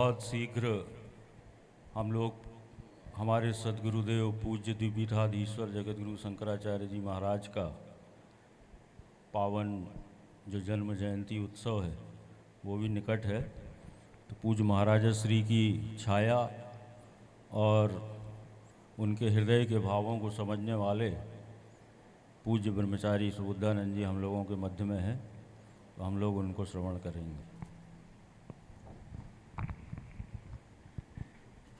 बहुत शीघ्र हम लोग हमारे सदगुरुदेव पूज्य द्विपीठाधीश्वर जगतगुरु शंकराचार्य जी महाराज का पावन जो जन्म जयंती उत्सव है वो भी निकट है। तो पूज्य महाराजा श्री की छाया और उनके हृदय के भावों को समझने वाले पूज्य ब्रह्मचारी सुबुद्धानंद जी हम लोगों के मध्य में हैं, तो हम लोग उनको श्रवण करेंगे।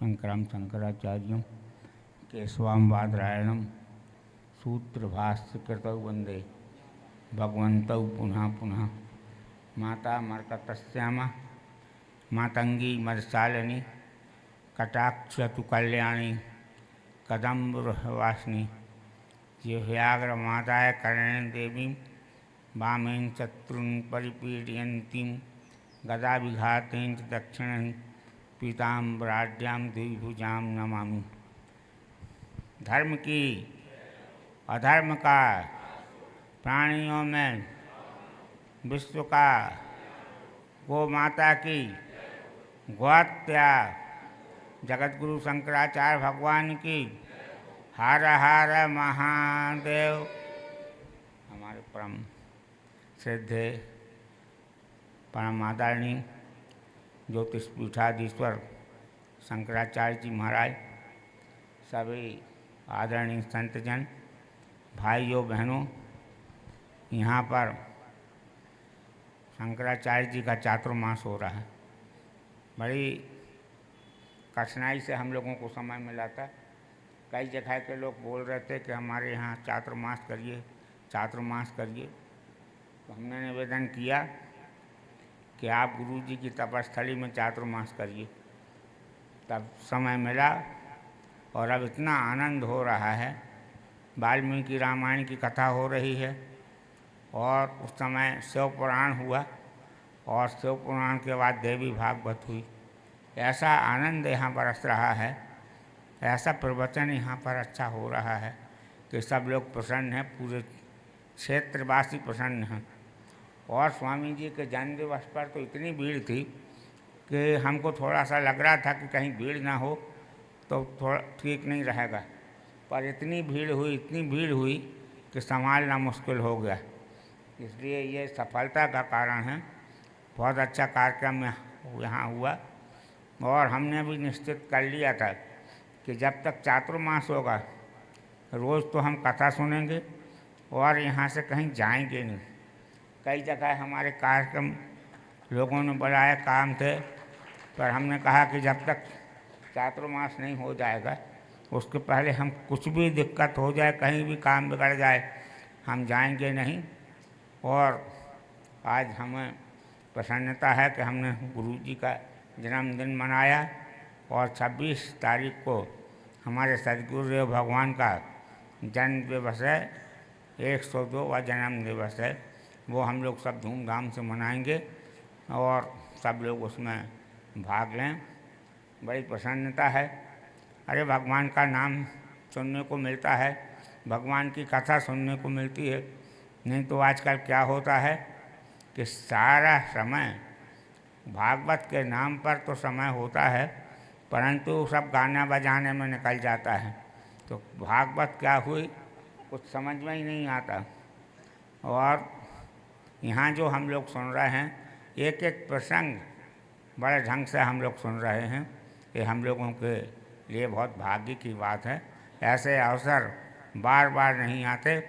शंकरम शंकराचार्यम केशवाम बादरायणम सूत्र भाष्य कृतौ वंदे भगवन्तौ पुनः पुनः। माता मर्कतश्यामा मातंगी मदशालिनी कटाक्षतु कल्याणी कदम्बवासिनी जिह्वाग्र माताय कर्ण देवी वामेन शत्रुन् परिपीडयन्तीं गदा विघातेन च दक्षिणं पीताम्बराढ्यां द्विभुजां नमामि। धर्म की अधर्म का प्राणियों में विश्व का गौ माता की गौहत्या जगतगुरु शंकराचार्य भगवान की हर हर महादेव। हमारे परम श्रद्धे परम आदरणीय ज्योतिष पीठाधीश्वर शंकराचार्य जी महाराज, सभी आदरणीय संतजन, भाइयों बहनों, यहाँ पर शंकराचार्य जी का चातुर्मास हो रहा है। बड़ी कठिनाई से हम लोगों को समय मिला था। कई जगह के लोग बोल रहे थे कि हमारे यहाँ चातुर्मास करिए, चातुर्मास करिए। तो हमने निवेदन किया कि आप गुरु जी की तपस्थली में चातुर्मास करिए। तब समय मिला और अब इतना आनंद हो रहा है। वाल्मीकि रामायण की कथा हो रही है और उस समय शिव पुराण हुआ और शिव पुराण के बाद देवी भागवत हुई। ऐसा आनंद यहाँ बरस रहा है, ऐसा प्रवचन यहाँ पर अच्छा हो रहा है कि सब लोग प्रसन्न हैं, पूरे क्षेत्रवासी प्रसन्न हैं। और स्वामी जी के जन्म दिवस पर तो इतनी भीड़ थी कि हमको थोड़ा सा लग रहा था कि कहीं भीड़ ना हो तो थोड़ा ठीक नहीं रहेगा, पर इतनी भीड़ हुई, इतनी भीड़ हुई कि संभालना मुश्किल हो गया। इसलिए ये सफलता का कारण है। बहुत अच्छा कार्यक्रम यहाँ हुआ और हमने भी निश्चित कर लिया था कि जब तक चातुर्मास होगा रोज़ तो हम कथा सुनेंगे और यहाँ से कहीं जाएंगे नहीं। कई जगह हमारे कार्यक्रम लोगों ने बुलाए, काम थे, पर हमने कहा कि जब तक चातुर्मास नहीं हो जाएगा उसके पहले हम कुछ भी दिक्कत हो जाए, कहीं भी काम बिगड़ जाए, हम जाएंगे नहीं। और आज हमें प्रसन्नता है कि हमने गुरु जी का जन्मदिन मनाया और 26 तारीख को हमारे सदगुरुदेव भगवान का जन्म दिवस है, 102वां जन्म दिवस है। वो हम लोग सब धूमधाम से मनाएंगे और सब लोग उसमें भाग लें। बड़ी प्रसन्नता है। अरे भगवान का नाम सुनने को मिलता है, भगवान की कथा सुनने को मिलती है। नहीं तो आजकल क्या होता है कि सारा समय भागवत के नाम पर तो समय होता है, परंतु सब गाना बजाने में निकल जाता है। तो भागवत क्या हुई कुछ समझ में ही नहीं आता। और यहाँ जो हम लोग सुन रहे हैं, एक एक प्रसंग बड़े ढंग से हम लोग सुन रहे हैं। ये हम लोगों के लिए बहुत भाग्य की बात है। ऐसे अवसर बार बार नहीं आते,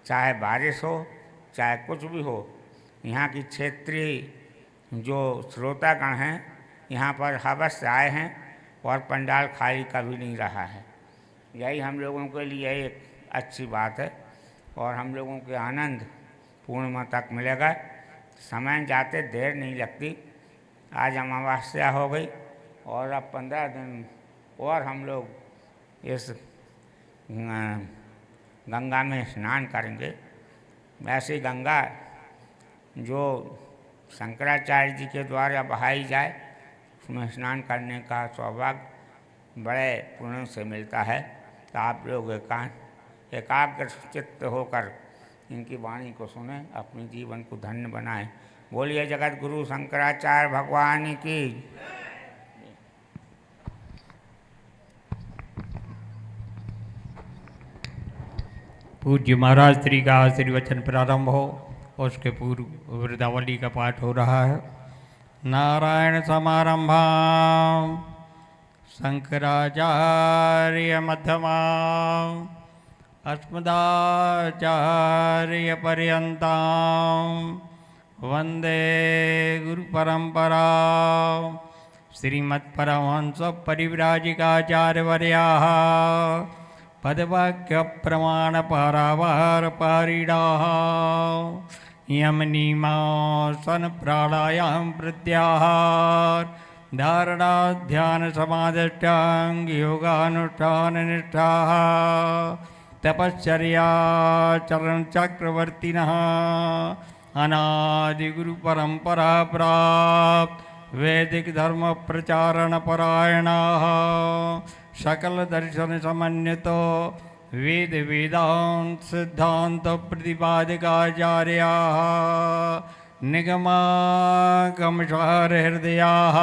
चाहे बारिश हो चाहे कुछ भी हो। यहाँ की क्षेत्रीय जो श्रोतागण हैं यहाँ पर अवश्य आए हैं और पंडाल खाली कभी नहीं रहा है। यही हम लोगों के लिए एक अच्छी बात है और हम लोगों के आनंद पूर्णिमा तक मिलेगा। समय जाते देर नहीं लगती। आज अमावस्या हो गई और अब 15 दिन और हम लोग इस गंगा में स्नान करेंगे। ऐसी गंगा जो शंकराचार्य जी के द्वारा बहाई जाए, उसमें स्नान करने का सौभाग्य बड़े पुण्य से मिलता है। तो आप लोग एकाग्र चित्त होकर इनकी वाणी को सुने, अपने जीवन को धन्य बनाएं। बोलिए जगत गुरु शंकराचार्य भगवान की। पूज्य महाराज श्री का आशीर्वचन प्रारंभ हो, उसके पूर्व वृदावली का पाठ हो रहा है। नारायण समारंभां शंकराचार्य मध्यमां अस्मदाचार्य पर्यन्तां वंदे गुरु परंपरा। श्रीमत्परमहंस परिव्राजिकाचार्यवर्याः पदवाक्य प्रमाण पारावार पारिणाः यम नियमासन प्राणायाम प्रत्याहार धारणा ध्यान समाधिष्टांग योगानुष्ठान निष्ठाः तपश्चर्या चरण चक्रवर्तिनः अनादि गुरु परंपरा प्राप्त वैदिक धर्म प्रचारण परायणाः सकल दर्शन समन्वितो वेद वेदांत सिद्धांत प्रतिपादकाचार्याः निगमागमसार हृदयाः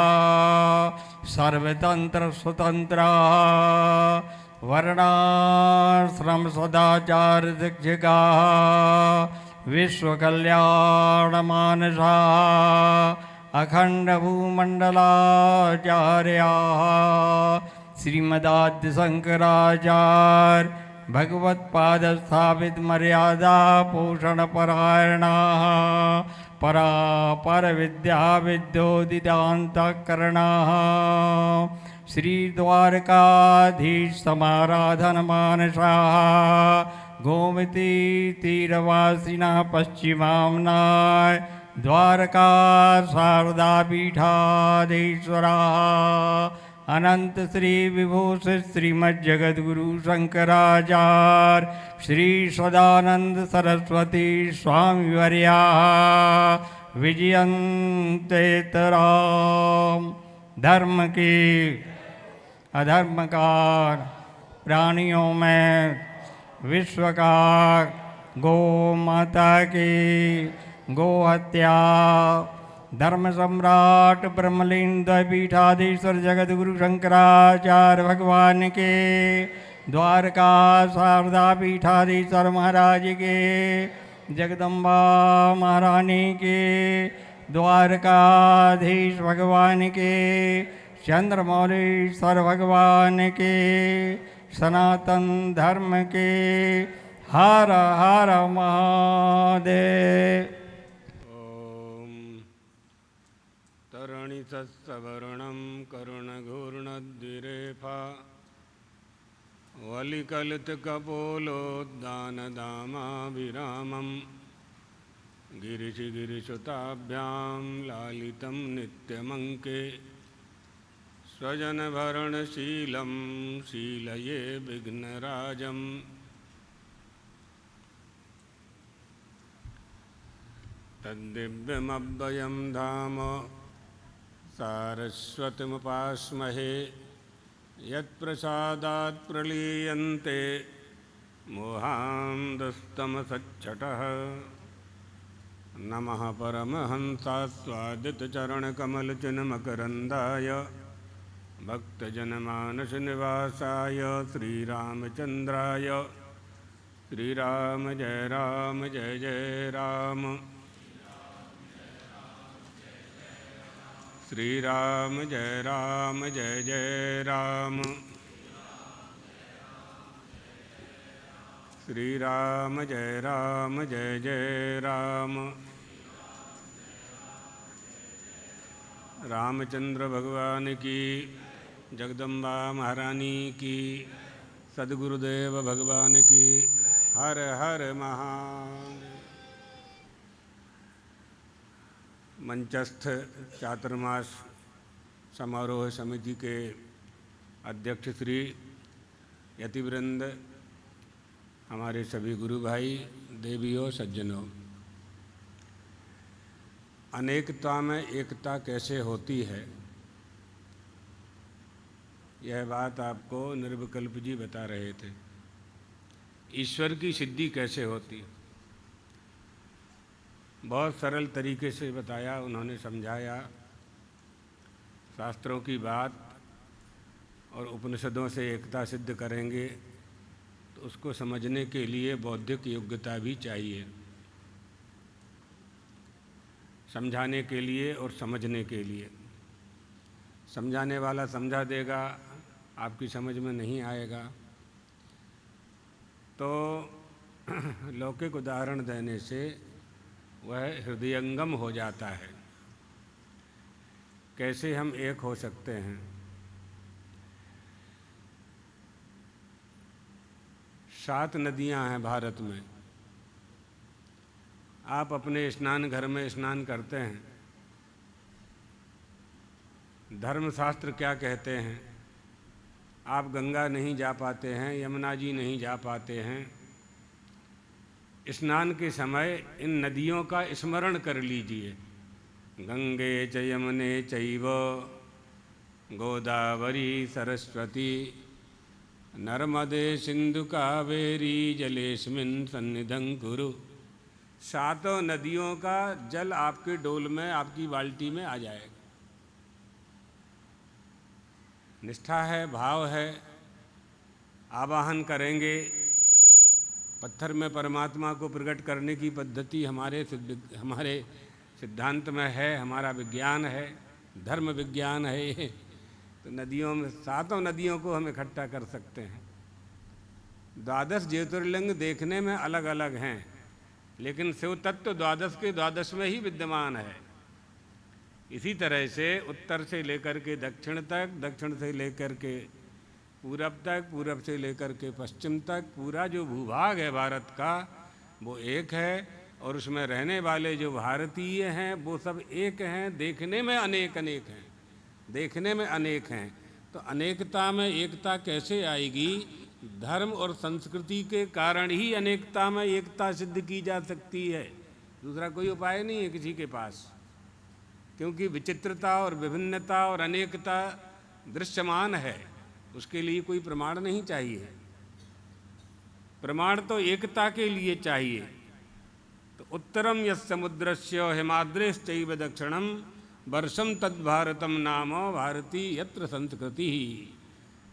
सर्वतंत्र स्वतंत्राः वर्णाश्रम सदाचार शिक्षकाः विश्वकल्याण मानसाः अखंड भूमंडलाचार्याः श्रीमदाद्य शंकराचार्य भगवत्पाद स्थापित मर्यादा पोषण परायणाः परापर विद्या विद्योदितान्तःकरणाः श्री द्वारकाधीश समाराधन मानसाः गोमती तीरवासिनः पश्चिमाम्नाय द्वारका शारदा पीठाधीश्वराः अनंत श्री विभूषित श्रीमज्जगद्गुरु शंकराचार्य श्री सदानंद सरस्वती स्वामी वर्याः विजयन्तेतराम। धर्म की अधर्म का प्राणियों में विश्व का गौ माता की गो हत्या धर्म सम्राट ब्रह्मलीन द्वैपीठाधीश्वर जगद्गुरु शंकराचार्य भगवान के द्वारका शारदा पीठाधीश्वर महाराज के जगदम्बा महारानी के द्वारकाधीश भगवान के चंद्रमौलीश्वर भगवान के सनातन धर्म के हर हर महादेव। तरणितस्तवर्णं करुणघूर्णद्विरेफा वलिकलितकपोलोद्दानदामाभिरामं गिरिशिगिरिसुताभ्यां लालितं नित्यमङ्के स्वजनभरणशीलं शीलये विघ्नराजम् तद्दिव्यमव्ययं धाम सारस्वतमुपास्महे यत्प्रसादात् प्रलीयन्ते मोहान्धस्तमसच्छटः। नमः परमहंसास्वादितचरणकमलचिन्मकरन्दाय भक्तजनमानसनिवासाय श्रीरामचन्द्राय। श्रीराम जय जय राम। श्रीराम जय जय राम। श्रीराम जय जय राम। रामचंद्र भगवान की, जगदम्बा महारानी की, सद्गुरुदेव भगवान की। हर हर महादेव। मंचस्थ चातुर्मास समारोह समिति के अध्यक्ष श्री यतिवृंद, हमारे सभी गुरु भाई, देवियों, सज्जनों, अनेकता में एकता कैसे होती है, यह बात आपको निर्विकल्प जी बता रहे थे। ईश्वर की सिद्धि कैसे होती, बहुत सरल तरीके से बताया उन्होंने, समझाया। शास्त्रों की बात और उपनिषदों से एकता सिद्ध करेंगे तो उसको समझने के लिए बौद्धिक योग्यता भी चाहिए, समझाने के लिए और समझने के लिए। समझाने वाला समझा देगा, आपकी समझ में नहीं आएगा तो लौकिक उदाहरण देने से वह हृदयंगम हो जाता है। कैसे हम एक हो सकते हैं? 7 नदियां हैं भारत में। आप अपने स्नान घर में स्नान करते हैं, धर्मशास्त्र क्या कहते हैं? आप गंगा नहीं जा पाते हैं, यमुना जी नहीं जा पाते हैं। स्नान के समय इन नदियों का स्मरण कर लीजिए। गंगे च यमुने चैव गोदावरी सरस्वती नर्मदे सिंधु कावेरी जलेस्मिन् सन्निधं कुरु। 7 नदियों का जल आपके डोल में, आपकी बाल्टी में आ जाएगा। निष्ठा है, भाव है, आवाहन करेंगे। पत्थर में परमात्मा को प्रकट करने की पद्धति हमारे सिद्धांत में है, हमारा विज्ञान है, धर्म विज्ञान है ये। तो नदियों में 7 नदियों को हम इकट्ठा कर सकते हैं। 12 ज्योतिर्लिंग देखने में अलग अलग हैं, लेकिन शिव तत्व 12 के 12 में ही विद्यमान है। इसी तरह से उत्तर से लेकर के दक्षिण तक, दक्षिण से लेकर के पूरब तक, पूरब से लेकर के पश्चिम तक पूरा जो भूभाग है भारत का वो एक है, और उसमें रहने वाले जो भारतीय हैं वो सब एक हैं। देखने में अनेक अनेक हैं, देखने में अनेक हैं। तो अनेकता में एकता कैसे आएगी? धर्म और संस्कृति के कारण ही अनेकता में एकता सिद्ध की जा सकती है। दूसरा कोई उपाय नहीं है किसी के पास, क्योंकि विचित्रता और विभिन्नता और अनेकता दृश्यमान है, उसके लिए कोई प्रमाण नहीं चाहिए। प्रमाण तो एकता के लिए चाहिए। तो उत्तरम यस् समुद्रस्य हिमाद्रेश्चैव दक्षिणम वर्षम तद्भारतम नाम भारती यत्र संस्कृति।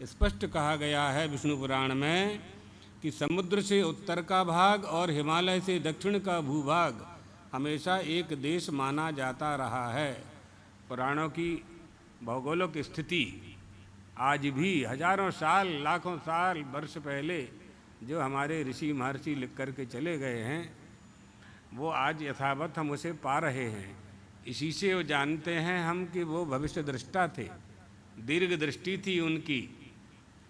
स्पष्ट कहा गया है विष्णु पुराण में कि समुद्र से उत्तर का भाग और हिमालय से दक्षिण का भूभाग हमेशा एक देश माना जाता रहा है। पुराणों की भौगोलिक स्थिति आज भी हजारों साल, लाखों साल, वर्ष पहले जो हमारे ऋषि महर्षि लिख कर के चले गए हैं वो आज यथावत हम उसे पा रहे हैं। इसी से वो जानते हैं हम कि वो भविष्य दृष्टा थे, दीर्घ दृष्टि थी उनकी।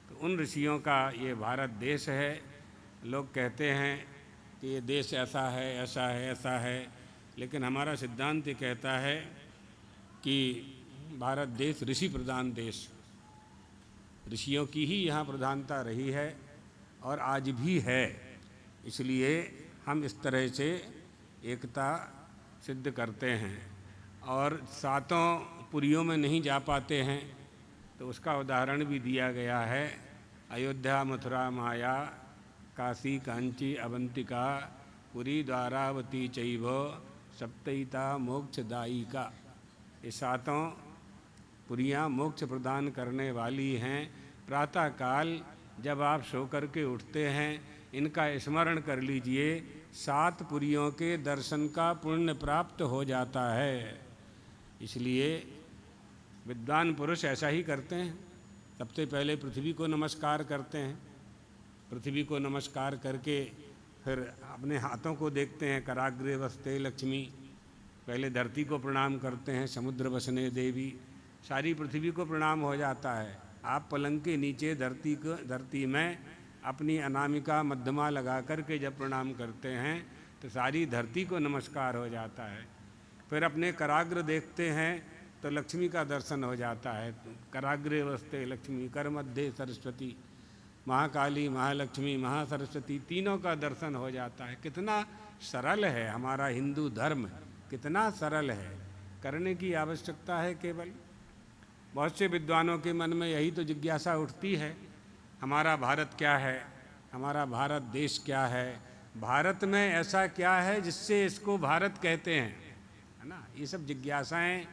तो उन ऋषियों का ये भारत देश है। लोग कहते हैं कि ये देश ऐसा है, ऐसा है, ऐसा है, लेकिन हमारा सिद्धांत ये कहता है कि भारत देश ऋषि प्रधान देश, ऋषियों की ही यहाँ प्रधानता रही है और आज भी है। इसलिए हम इस तरह से एकता सिद्ध करते हैं। और 7 पुरियों में नहीं जा पाते हैं तो उसका उदाहरण भी दिया गया है। अयोध्या, मथुरा, माया, काशी, कांची, अवंतिका, पुरी, द्वारावती चैव सप्तैता मोक्षदायिका। ये 7 पुरियाँ मोक्ष प्रदान करने वाली हैं। प्रातः काल जब आप सो कर के उठते हैं इनका स्मरण कर लीजिए, 7 पुरियों के दर्शन का पुण्य प्राप्त हो जाता है। इसलिए विद्वान पुरुष ऐसा ही करते हैं। सबसे पहले पृथ्वी को नमस्कार करते हैं, पृथ्वी को नमस्कार करके फिर अपने हाथों को देखते हैं। कराग्रे वस्ते लक्ष्मी, पहले धरती को प्रणाम करते हैं। समुद्र वसने देवी, सारी पृथ्वी को प्रणाम हो जाता है। आप पलंग के नीचे धरती में अपनी अनामिका मध्यमा लगा करके जब प्रणाम करते हैं तो सारी धरती को नमस्कार हो जाता है। फिर अपने कराग्र देखते हैं तो लक्ष्मी का दर्शन हो जाता है। कराग्रे वस्ते लक्ष्मी, कर मध्य सरस्वती, महाकाली, महालक्ष्मी, महासरस्वती, तीनों का दर्शन हो जाता है। कितना सरल है हमारा हिंदू धर्म, कितना सरल है। करने की आवश्यकता है केवल। बहुत से विद्वानों के मन में यही तो जिज्ञासा उठती है, हमारा भारत क्या है, हमारा भारत देश क्या है, भारत में ऐसा क्या है जिससे इसको भारत कहते हैं, है ना। ये सब जिज्ञासाएं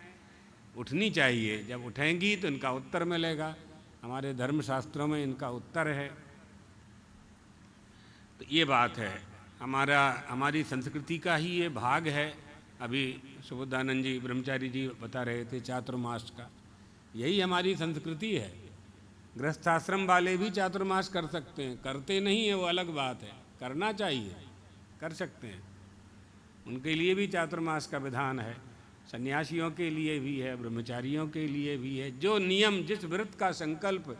उठनी चाहिए। जब उठेंगी तो इनका उत्तर मिलेगा। हमारे धर्मशास्त्रों में इनका उत्तर है। तो ये बात है, हमारी संस्कृति का ही ये भाग है। अभी सुबोधानंद जी ब्रह्मचारी जी बता रहे थे चातुर्मास का, यही हमारी संस्कृति है। गृहस्थाश्रम वाले भी चातुर्मास कर सकते हैं, करते नहीं है वो अलग बात है, करना चाहिए, कर सकते हैं, उनके लिए भी चातुर्मास का विधान है, सन्यासियों के लिए भी है, ब्रह्मचारियों के लिए भी है। जो नियम, जिस व्रत का संकल्प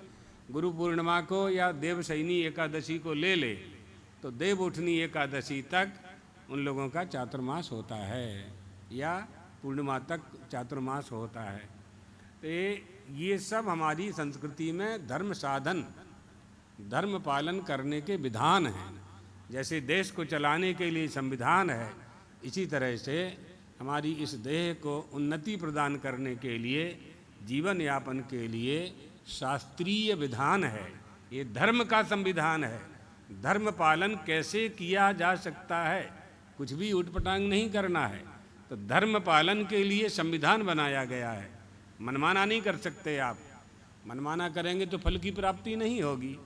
गुरु पूर्णिमा को या देवशयनी एकादशी को ले ले, तो देव उठनी एकादशी तक उन लोगों का चातुर्मास होता है या पूर्णिमा तक चातुर्मास होता है। तो ये सब हमारी संस्कृति में धर्म साधन, धर्म पालन करने के विधान हैं। जैसे देश को चलाने के लिए संविधान है, इसी तरह से हमारी इस देह को उन्नति प्रदान करने के लिए, जीवन यापन के लिए शास्त्रीय विधान है। ये धर्म का संविधान है। धर्म पालन कैसे किया जा सकता है, कुछ भी उटपटांग नहीं करना है। तो धर्म पालन के लिए संविधान बनाया गया है। मनमाना नहीं कर सकते आप, मनमाना करेंगे तो फल की प्राप्ति नहीं होगी।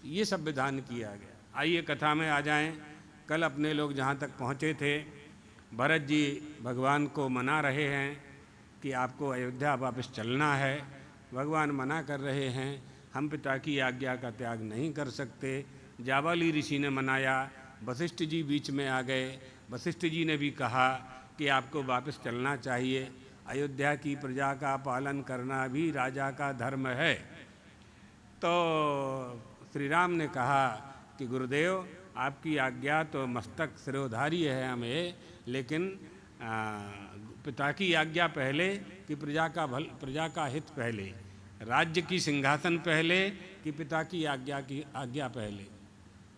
ये सब विधान किया गया। आइए कथा में आ जाएं। कल अपने लोग जहाँ तक पहुँचे थे, भरत जी भगवान को मना रहे हैं कि आपको अयोध्या वापस चलना है। भगवान मना कर रहे हैं, हम पिता की आज्ञा का त्याग नहीं कर सकते। जाबाली ऋषि ने मनाया, वशिष्ठ जी बीच में आ गए। वशिष्ठ जी ने भी कहा कि आपको वापस चलना चाहिए, अयोध्या की प्रजा का पालन करना भी राजा का धर्म है। तो श्री राम ने कहा कि गुरुदेव, आपकी आज्ञा तो मस्तक सिरोधारी है हमें, लेकिन पिता की आज्ञा पहले कि प्रजा का हित पहले, राज्य की सिंहासन पहले कि पिता की आज्ञा पहले।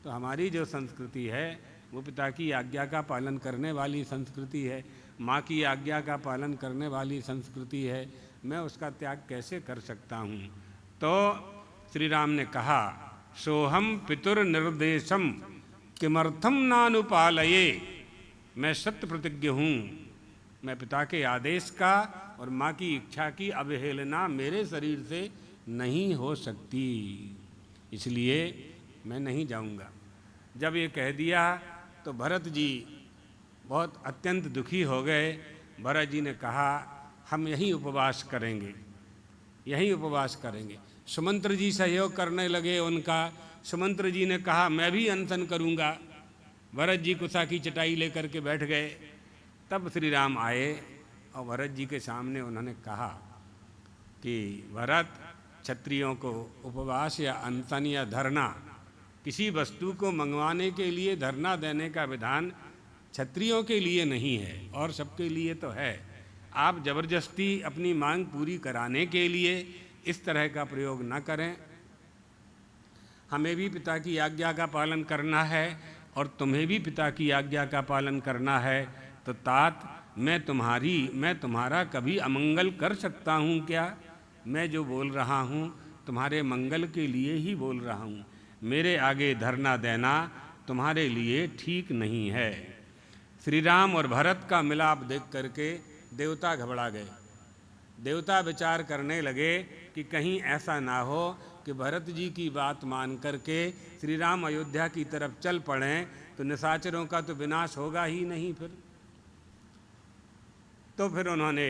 तो हमारी जो संस्कृति है वो पिता की आज्ञा का पालन करने वाली संस्कृति है, माँ की आज्ञा का पालन करने वाली संस्कृति है। मैं उसका त्याग कैसे कर सकता हूँ? तो श्री राम ने कहा, सोहम पितुर्निर्देशम किमर्थम नानुपालये, मैं सत्य प्रतिज्ञ हूँ, मैं पिता के आदेश का और माँ की इच्छा की अवहेलना मेरे शरीर से नहीं हो सकती, इसलिए मैं नहीं जाऊँगा। जब ये कह दिया तो भरत जी बहुत अत्यंत दुखी हो गए। भरत जी ने कहा, हम यहीं उपवास करेंगे, यहीं उपवास करेंगे। सुमंत्र जी सहयोग करने लगे उनका। सुमंत्र जी ने कहा, मैं भी अनशन करूँगा। भरत जी कुसा की चटाई लेकर के बैठ गए। तब श्री राम आए और भरत जी के सामने उन्होंने कहा कि भरत, क्षत्रियों को उपवास या अनशन या धरना, किसी वस्तु को मंगवाने के लिए धरना देने का विधान क्षत्रियों के लिए नहीं है और सबके लिए तो है। आप जबरदस्ती अपनी मांग पूरी कराने के लिए इस तरह का प्रयोग न करें। हमें भी पिता की आज्ञा का पालन करना है और तुम्हें भी पिता की आज्ञा का पालन करना है। तो तात, मैं तुम्हारा कभी अमंगल कर सकता हूँ क्या? मैं जो बोल रहा हूँ तुम्हारे मंगल के लिए ही बोल रहा हूँ। मेरे आगे धरना देना तुम्हारे लिए ठीक नहीं है। श्री राम और भरत का मिलाप देख करके देवता घबरा गए। देवता विचार करने लगे कि कहीं ऐसा ना हो कि भरत जी की बात मान करके श्री राम अयोध्या की तरफ चल पड़ें, तो निशाचरों का तो विनाश होगा ही नहीं फिर। तो फिर उन्होंने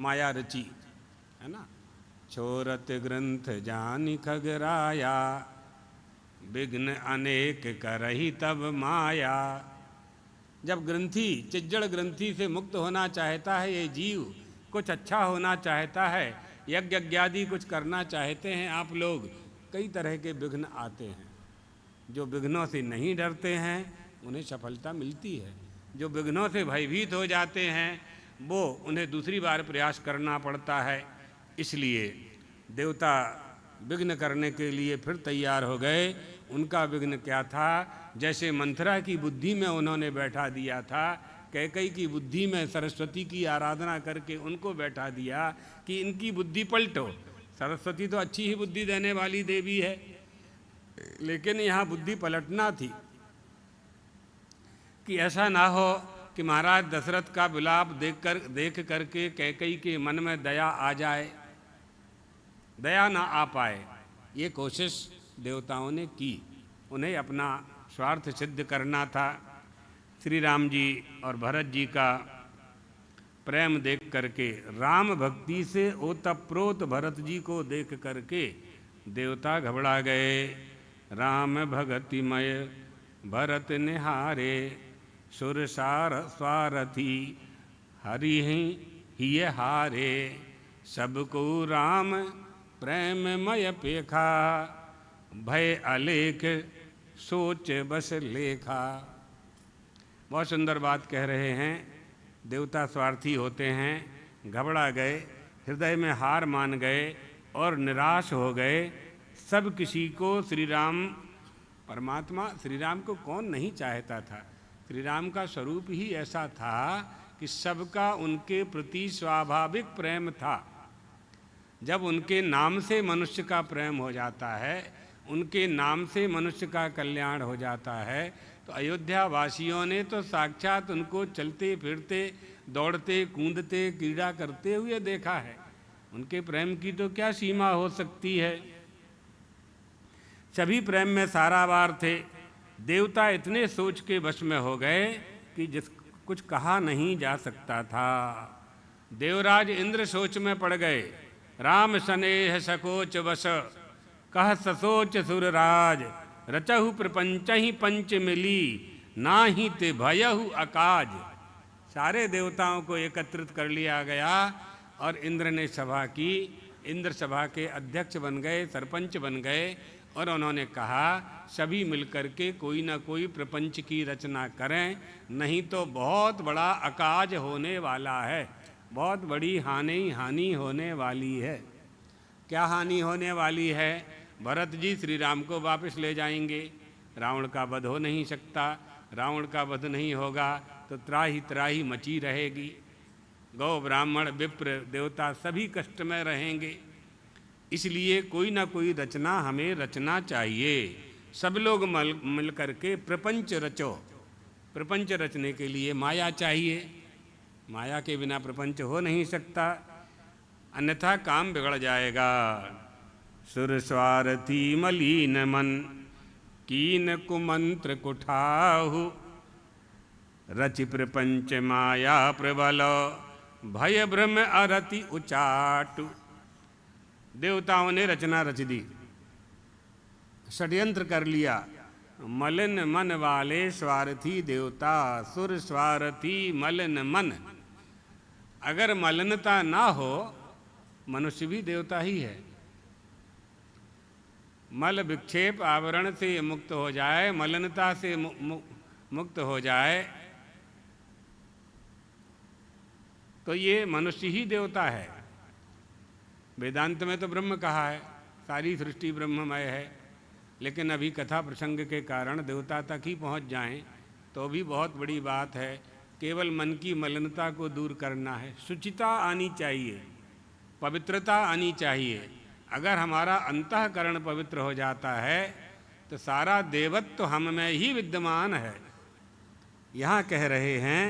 माया रची, है ना। छोरत ग्रंथ जानि खगराया, विघ्न अनेक करही तब माया। जब ग्रंथि, चिज्जड़ ग्रंथि से मुक्त होना चाहता है ये जीव, कुछ अच्छा होना चाहता है, यज्ञ यज्ञादि कुछ करना चाहते हैं आप लोग, कई तरह के विघ्न आते हैं। जो विघ्नों से नहीं डरते हैं उन्हें सफलता मिलती है। जो विघ्नों से भयभीत हो जाते हैं वो उन्हें दूसरी बार प्रयास करना पड़ता है। इसलिए देवता विघ्न करने के लिए फिर तैयार हो गए। उनका विघ्न क्या था? जैसे मंथरा की बुद्धि में उन्होंने बैठा दिया था, कैकई की बुद्धि में सरस्वती की आराधना करके उनको बैठा दिया कि इनकी बुद्धि पलटो। सरस्वती तो अच्छी ही बुद्धि देने वाली देवी है, लेकिन यहाँ बुद्धि पलटना थी कि ऐसा ना हो कि महाराज दशरथ का विलाप देख करके कैकई के मन में दया आ जाए, दया ना आ पाए। ये कोशिश देवताओं ने की। उन्हें अपना स्वार्थ सिद्ध करना था। श्री राम जी और भरत जी का प्रेम देख करके, राम भक्ति से ओतप्रोत भरत जी को देख करके देवता घबरा गए। राम भगतिमय भरत निहारे, सुरसार स्वारथी हरि ही हारे। सबको राम प्रेममय पेखा, भय अलेख सोच बस लेखा। बहुत सुंदर बात कह रहे हैं। देवता स्वार्थी होते हैं, घबरा गए, हृदय में हार मान गए और निराश हो गए। सब किसी को श्री राम, परमात्मा श्री राम को कौन नहीं चाहता था। श्री राम का स्वरूप ही ऐसा था कि सबका उनके प्रति स्वाभाविक प्रेम था। जब उनके नाम से मनुष्य का प्रेम हो जाता है, उनके नाम से मनुष्य का कल्याण हो जाता है, तो अयोध्या वासियों ने तो साक्षात उनको चलते फिरते, दौड़ते कूदते, क्रीड़ा करते हुए देखा है। उनके प्रेम की तो क्या सीमा हो सकती है। सभी प्रेम में सारावार थे। देवता इतने सोच के वश में हो गए कि जिस कुछ कहा नहीं जा सकता था। देवराज इंद्र सोच में पड़ गए। राम स्नेह सकोच वश, कह ससोच सुरराज। रचहु प्रपंचहि पंच मिली, नाही ते भयहु अकाज। सारे देवताओं को एकत्रित कर लिया गया और इंद्र ने सभा की। इंद्र सभा के अध्यक्ष बन गए, सरपंच बन गए और उन्होंने कहा सभी मिलकर के कोई ना कोई प्रपंच की रचना करें, नहीं तो बहुत बड़ा अकाज होने वाला है, बहुत बड़ी हानि होने वाली है। क्या हानि होने वाली है? भरत जी श्री राम को वापस ले जाएंगे। रावण का वध हो नहीं सकता। रावण का वध नहीं होगा तो त्राही त्राही मची रहेगी। गौ ब्राह्मण विप्र देवता सभी कष्ट में रहेंगे। इसलिए कोई ना कोई रचना हमें रचना चाहिए। सब लोग मिल करके प्रपंच रचो। प्रपंच रचने के लिए माया चाहिए। माया के बिना प्रपंच हो नहीं सकता, अन्यथा काम बिगड़ जाएगा। सुर स्वार्थी मलीन मन, कीन कुमंत्र कुठाहु। रचि प्रपंच माया प्रबल, भय भ्रम अरति उचाटु। देवताओं ने रचना रच दी, षड्यंत्र कर लिया। मलिन मन वाले स्वार्थी देवता, सुर स्वार्थी मलिन मन। अगर मलिनता ना हो, मनुष्य भी देवता ही है। मल विक्षेप आवरण से मुक्त हो जाए, मलिनता से मुक्त हो जाए, तो ये मनुष्य ही देवता है। वेदांत में तो ब्रह्म कहा है, सारी सृष्टि ब्रह्ममय है, लेकिन अभी कथा प्रसंग के कारण देवता तक ही पहुंच जाएं तो भी बहुत बड़ी बात है। केवल मन की मलिनता को दूर करना है। शुचिता आनी चाहिए, पवित्रता आनी चाहिए। अगर हमारा अंतःकरण पवित्र हो जाता है तो सारा देवत्व हम में ही विद्यमान है। यहाँ कह रहे हैं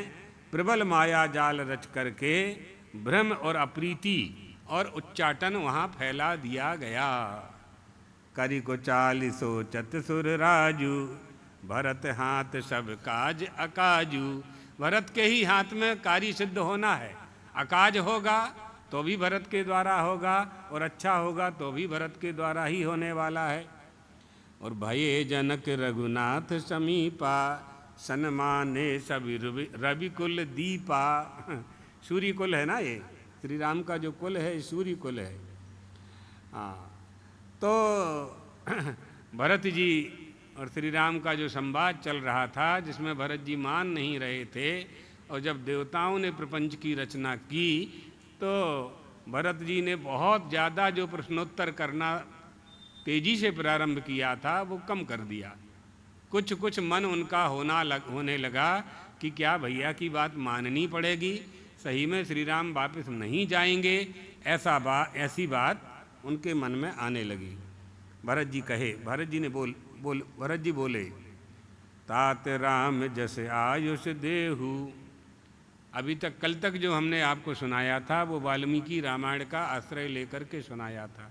प्रबल माया जाल रच करके भ्रम और अप्रीति और उच्चाटन वहाँ फैला दिया गया। करी को चालिसो चतुर राजू, भरत हाथ सब काज अकाजू। भरत के ही हाथ में कार्य सिद्ध होना है। अकाज होगा तो भी भरत के द्वारा होगा और अच्छा होगा तो भी भरत के द्वारा ही होने वाला है। और भये जनक रघुनाथ समीपा, सन्माने सभी रवि कुल दीपा। सूर्य कुल है ना, ये श्री राम का जो कुल है सूर्य कुल है। हाँ, तो भरत जी और श्री राम का जो संवाद चल रहा था, जिसमें भरत जी मान नहीं रहे थे, और जब देवताओं ने प्रपंच की रचना की तो भरत जी ने बहुत ज़्यादा जो प्रश्नोत्तर करना तेजी से प्रारंभ किया था वो कम कर दिया। कुछ कुछ मन उनका होने लगा कि क्या भैया की बात माननी पड़ेगी, सही में श्री राम वापस नहीं जाएंगे, ऐसी बात उनके मन में आने लगी। भरत जी कहे, भरत जी ने भरत जी बोले, तात राम जस आयुष देहु। अभी तक कल तक जो हमने आपको सुनाया था वो वाल्मीकि रामायण का आश्रय लेकर के सुनाया था।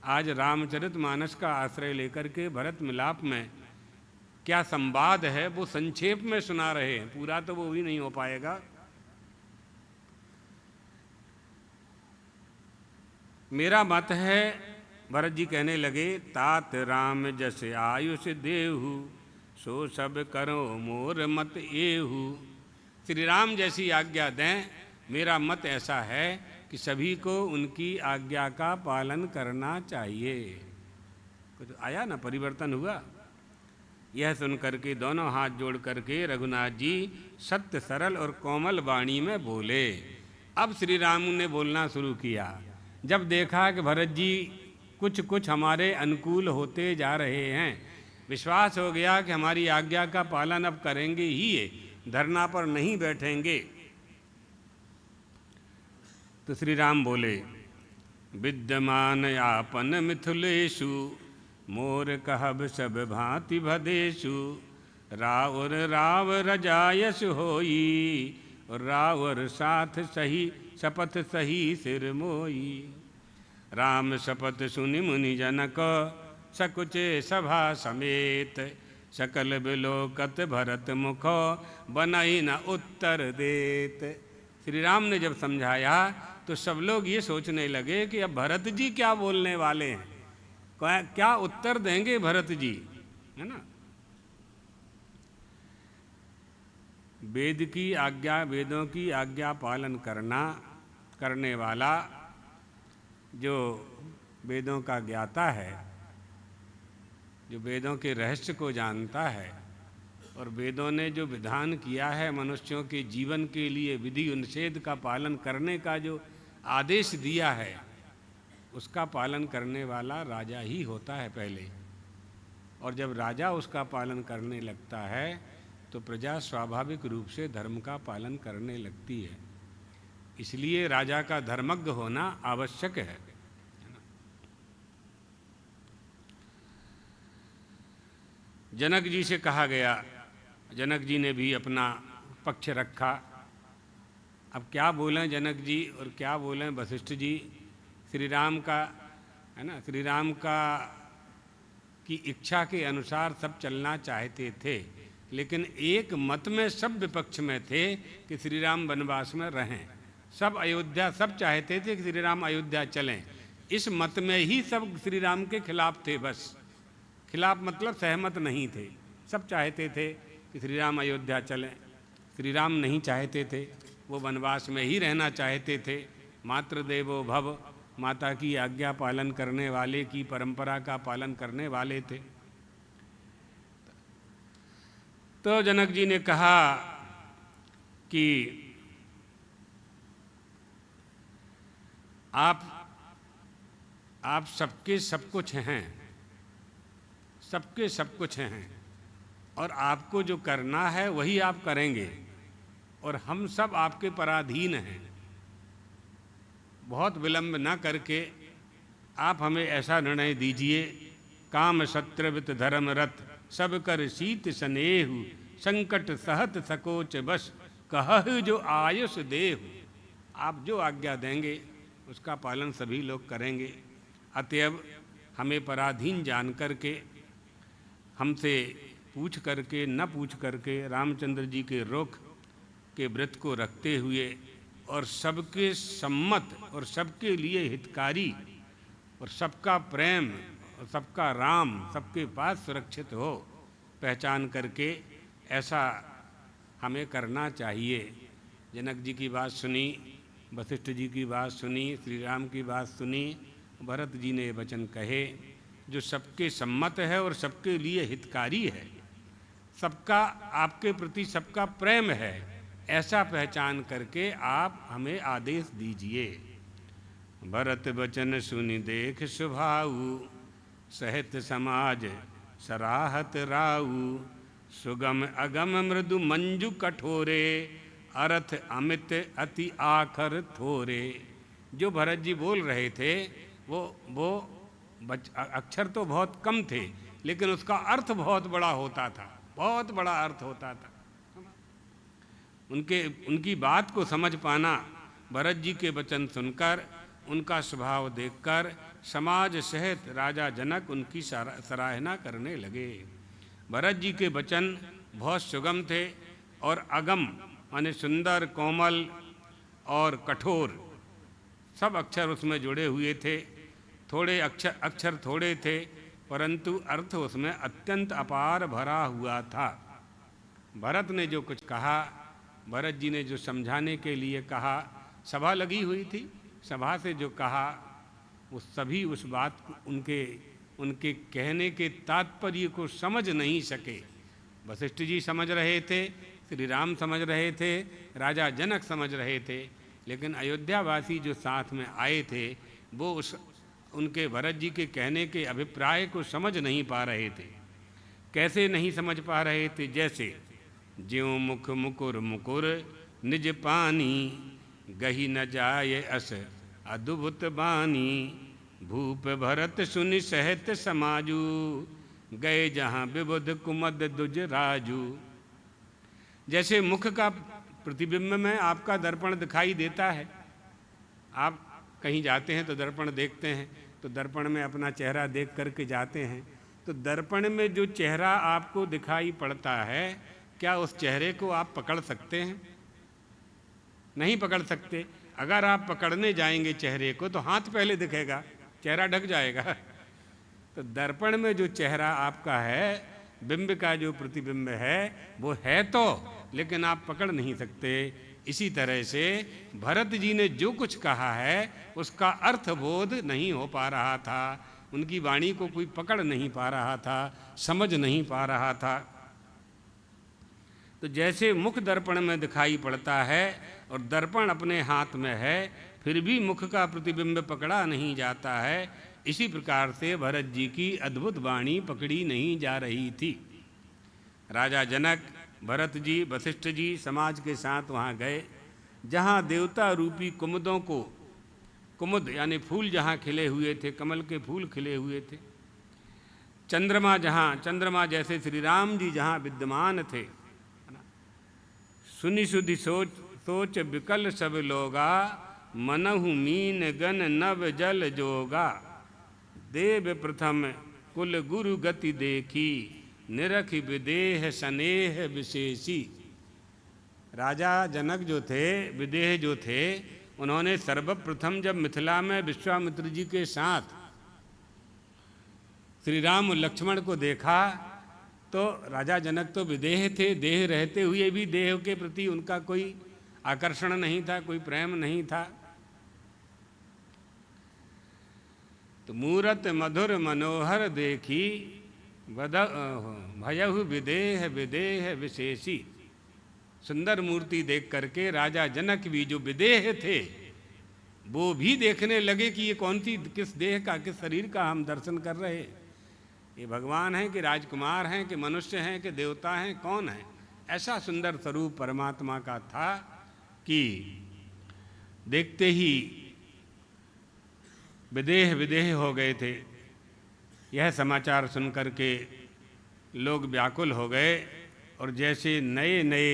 आज रामचरितमानस का आश्रय लेकर के भरत मिलाप में क्या संवाद है वो संक्षेप में सुना रहे हैं, पूरा तो वो भी नहीं हो पाएगा। मेरा मत है, भरत जी कहने लगे, तात राम जस आयुष देहु, सो सब करो मोर मत एहु। श्री राम जैसी आज्ञा दें, मेरा मत ऐसा है कि सभी को उनकी आज्ञा का पालन करना चाहिए। कुछ आया ना, परिवर्तन हुआ। यह सुन करके दोनों हाथ जोड़ करके रघुनाथ जी सत्य सरल और कोमल वाणी में बोले। अब श्री राम ने बोलना शुरू किया। जब देखा कि भरत जी कुछ कुछ हमारे अनुकूल होते जा रहे हैं, विश्वास हो गया कि हमारी आज्ञा का पालन अब करेंगे ही, ये धरना पर नहीं बैठेंगे, तो श्री राम बोले, विद्यमान आपन मिथुलेशु, मोर कहब सब भांति भदेशु, रावर राव रजायस होई, और रावर साथ सही शपथ सही सिर मोई। राम शपथ सुनि मुनि जनक, सकुचे सभा समेत, सकल बिलोकत भरत मुख, बनई न उत्तर देत। श्री राम ने जब समझाया तो सब लोग ये सोचने लगे कि अब भरत जी क्या बोलने वाले हैं, क्या उत्तर देंगे भरत जी, है ना। वेद की आज्ञा, वेदों की आज्ञा पालन करने वाला जो वेदों का ज्ञाता है, जो वेदों के रहस्य को जानता है, और वेदों ने जो विधान किया है मनुष्यों के जीवन के लिए, विधि अनुच्छेद का पालन करने का जो आदेश दिया है, उसका पालन करने वाला राजा ही होता है पहले। और जब राजा उसका पालन करने लगता है तो प्रजा स्वाभाविक रूप से धर्म का पालन करने लगती है। इसलिए राजा का धर्मज्ञ होना आवश्यक है। जनक जी से कहा गया, जनक जी ने भी अपना पक्ष रखा। अब क्या बोलें जनक जी और क्या बोलें वशिष्ठ जी। श्री राम का, है ना, श्री राम का की इच्छा के अनुसार सब चलना चाहते थे, लेकिन एक मत में सब विपक्ष में थे कि श्री राम वनवास में रहें। सब अयोध्या, सब चाहते थे कि श्री राम अयोध्या चलें। इस मत में ही सब श्री राम के खिलाफ थे, बस खिलाफ मतलब सहमत नहीं थे। सब चाहते थे कि श्री राम अयोध्या चलें, श्री राम नहीं चाहते थे, वो वनवास में ही रहना चाहते थे। मातृदेवो भव, माता की आज्ञा पालन करने वाले की परंपरा का पालन करने वाले थे। तो जनक जी ने कहा कि आप सबके सब कुछ हैं, सबके सब कुछ हैं, और आपको जो करना है वही आप करेंगे, और हम सब आपके पराधीन हैं। बहुत विलंब न करके आप हमें ऐसा निर्णय दीजिए, काम सत्रवित धर्म रथ, सब कर शीत स्नेहु, संकट सहत सकोच बस, कहु जो आयुष देहु। आप जो आज्ञा देंगे उसका पालन सभी लोग करेंगे। अतएव हमें पराधीन जान करके, हमसे पूछ करके न पूछ करके, रामचंद्र जी के रोक के व्रत को रखते हुए और सबके सम्मत और सबके लिए हितकारी और सबका प्रेम और सबका राम सबके पास सुरक्षित हो, पहचान करके ऐसा हमें करना चाहिए। जनक जी की बात सुनी, वशिष्ठ जी की बात सुनी, श्री राम की बात सुनी, भरत जी ने वचन कहे जो सबके सम्मत है और सबके लिए हितकारी है, सबका आपके प्रति सबका प्रेम है, ऐसा पहचान करके आप हमें आदेश दीजिए। भरत वचन सुनि देख सुभाऊ, सहित समाज सराहत राऊ, सुगम अगम मृदु मंजु कठोरे, अर्थ अमित अति आखर थोरे। जो भरत जी बोल रहे थे वो अक्षर तो बहुत कम थे, लेकिन उसका अर्थ बहुत बड़ा होता था, बहुत बड़ा अर्थ होता था। उनकी बात को समझ पाना, भरत जी के वचन सुनकर, उनका स्वभाव देखकर समाज सहित राजा जनक उनकी सराहना करने लगे। भरत जी के वचन बहुत सुगम थे और अगम माने सुंदर, कोमल और कठोर, सब अक्षर उसमें जुड़े हुए थे। थोड़े अक्षर थोड़े थे, परंतु अर्थ उसमें अत्यंत अपार भरा हुआ था। भरत ने जो कुछ कहा, भरत जी ने जो समझाने के लिए कहा, सभा लगी हुई थी, सभा से जो कहा वो सभी उस बात को उनके कहने के तात्पर्य को समझ नहीं सके। वशिष्ठ जी समझ रहे थे, श्री राम समझ रहे थे, राजा जनक समझ रहे थे, लेकिन अयोध्यावासी जो साथ में आए थे वो उनके भरत जी के कहने के अभिप्राय को समझ नहीं पा रहे थे। कैसे नहीं समझ पा रहे थे? जैसे ज्यों मुख मुकुर मुकुर निज पानी, गही न जाए अस अद्भुत बानी, भूप भरत सुनि सहत समाजू, गए जहाँ विबुध कुमद दुज राजू। जैसे मुख का प्रतिबिंब में आपका दर्पण दिखाई देता है, आप कहीं जाते हैं तो दर्पण देखते हैं, तो दर्पण में अपना चेहरा देख करके जाते हैं, तो दर्पण में जो चेहरा आपको दिखाई पड़ता है, क्या उस चेहरे को आप पकड़ सकते हैं? नहीं पकड़ सकते। अगर आप पकड़ने जाएंगे चेहरे को तो हाथ पहले दिखेगा, चेहरा ढक जाएगा। तो दर्पण में जो चेहरा आपका है, बिंब का जो प्रतिबिंब है, वो है तो, लेकिन आप पकड़ नहीं सकते। इसी तरह से भरत जी ने जो कुछ कहा है उसका अर्थबोध नहीं हो पा रहा था, उनकी वाणी को कोई पकड़ नहीं पा रहा था, समझ नहीं पा रहा था। तो जैसे मुख दर्पण में दिखाई पड़ता है और दर्पण अपने हाथ में है, फिर भी मुख का प्रतिबिंब पकड़ा नहीं जाता है, इसी प्रकार से भरत जी की अद्भुत वाणी पकड़ी नहीं जा रही थी। राजा जनक, भरत जी, वशिष्ठ जी समाज के साथ वहाँ गए, जहाँ देवता रूपी कुमुदों को, कुमुद यानी फूल जहाँ खिले हुए थे, कमल के फूल खिले हुए थे, चंद्रमा जैसे श्री राम जी जहाँ विद्यमान थे, सुनि सुधि सोच विकल सब लोगा, मनहु मीन गन नव जल जोगा, देव प्रथम कुल गुरु गति देखी, निरख विदेह स्नेह विशेषी। राजा जनक जो थे, विदेह जो थे, उन्होंने सर्वप्रथम जब मिथिला में विश्वामित्र जी के साथ श्री राम लक्ष्मण को देखा, तो राजा जनक तो विदेह थे, देह रहते हुए भी देह के प्रति उनका कोई आकर्षण नहीं था, कोई प्रेम नहीं था। तो मूरत मधुर मनोहर देखी, भयहु विदेह विदेह विशेषी। सुंदर मूर्ति देख करके राजा जनक भी जो विदेह थे वो भी देखने लगे कि ये कौन सी, किस देह का, किस शरीर का हम दर्शन कर रहे, ये भगवान हैं कि राजकुमार हैं कि मनुष्य हैं कि देवता हैं, कौन है? ऐसा सुंदर स्वरूप परमात्मा का था कि देखते ही विदेह विदेह हो गए थे। यह समाचार सुनकर के लोग व्याकुल हो गए, और जैसे नए नए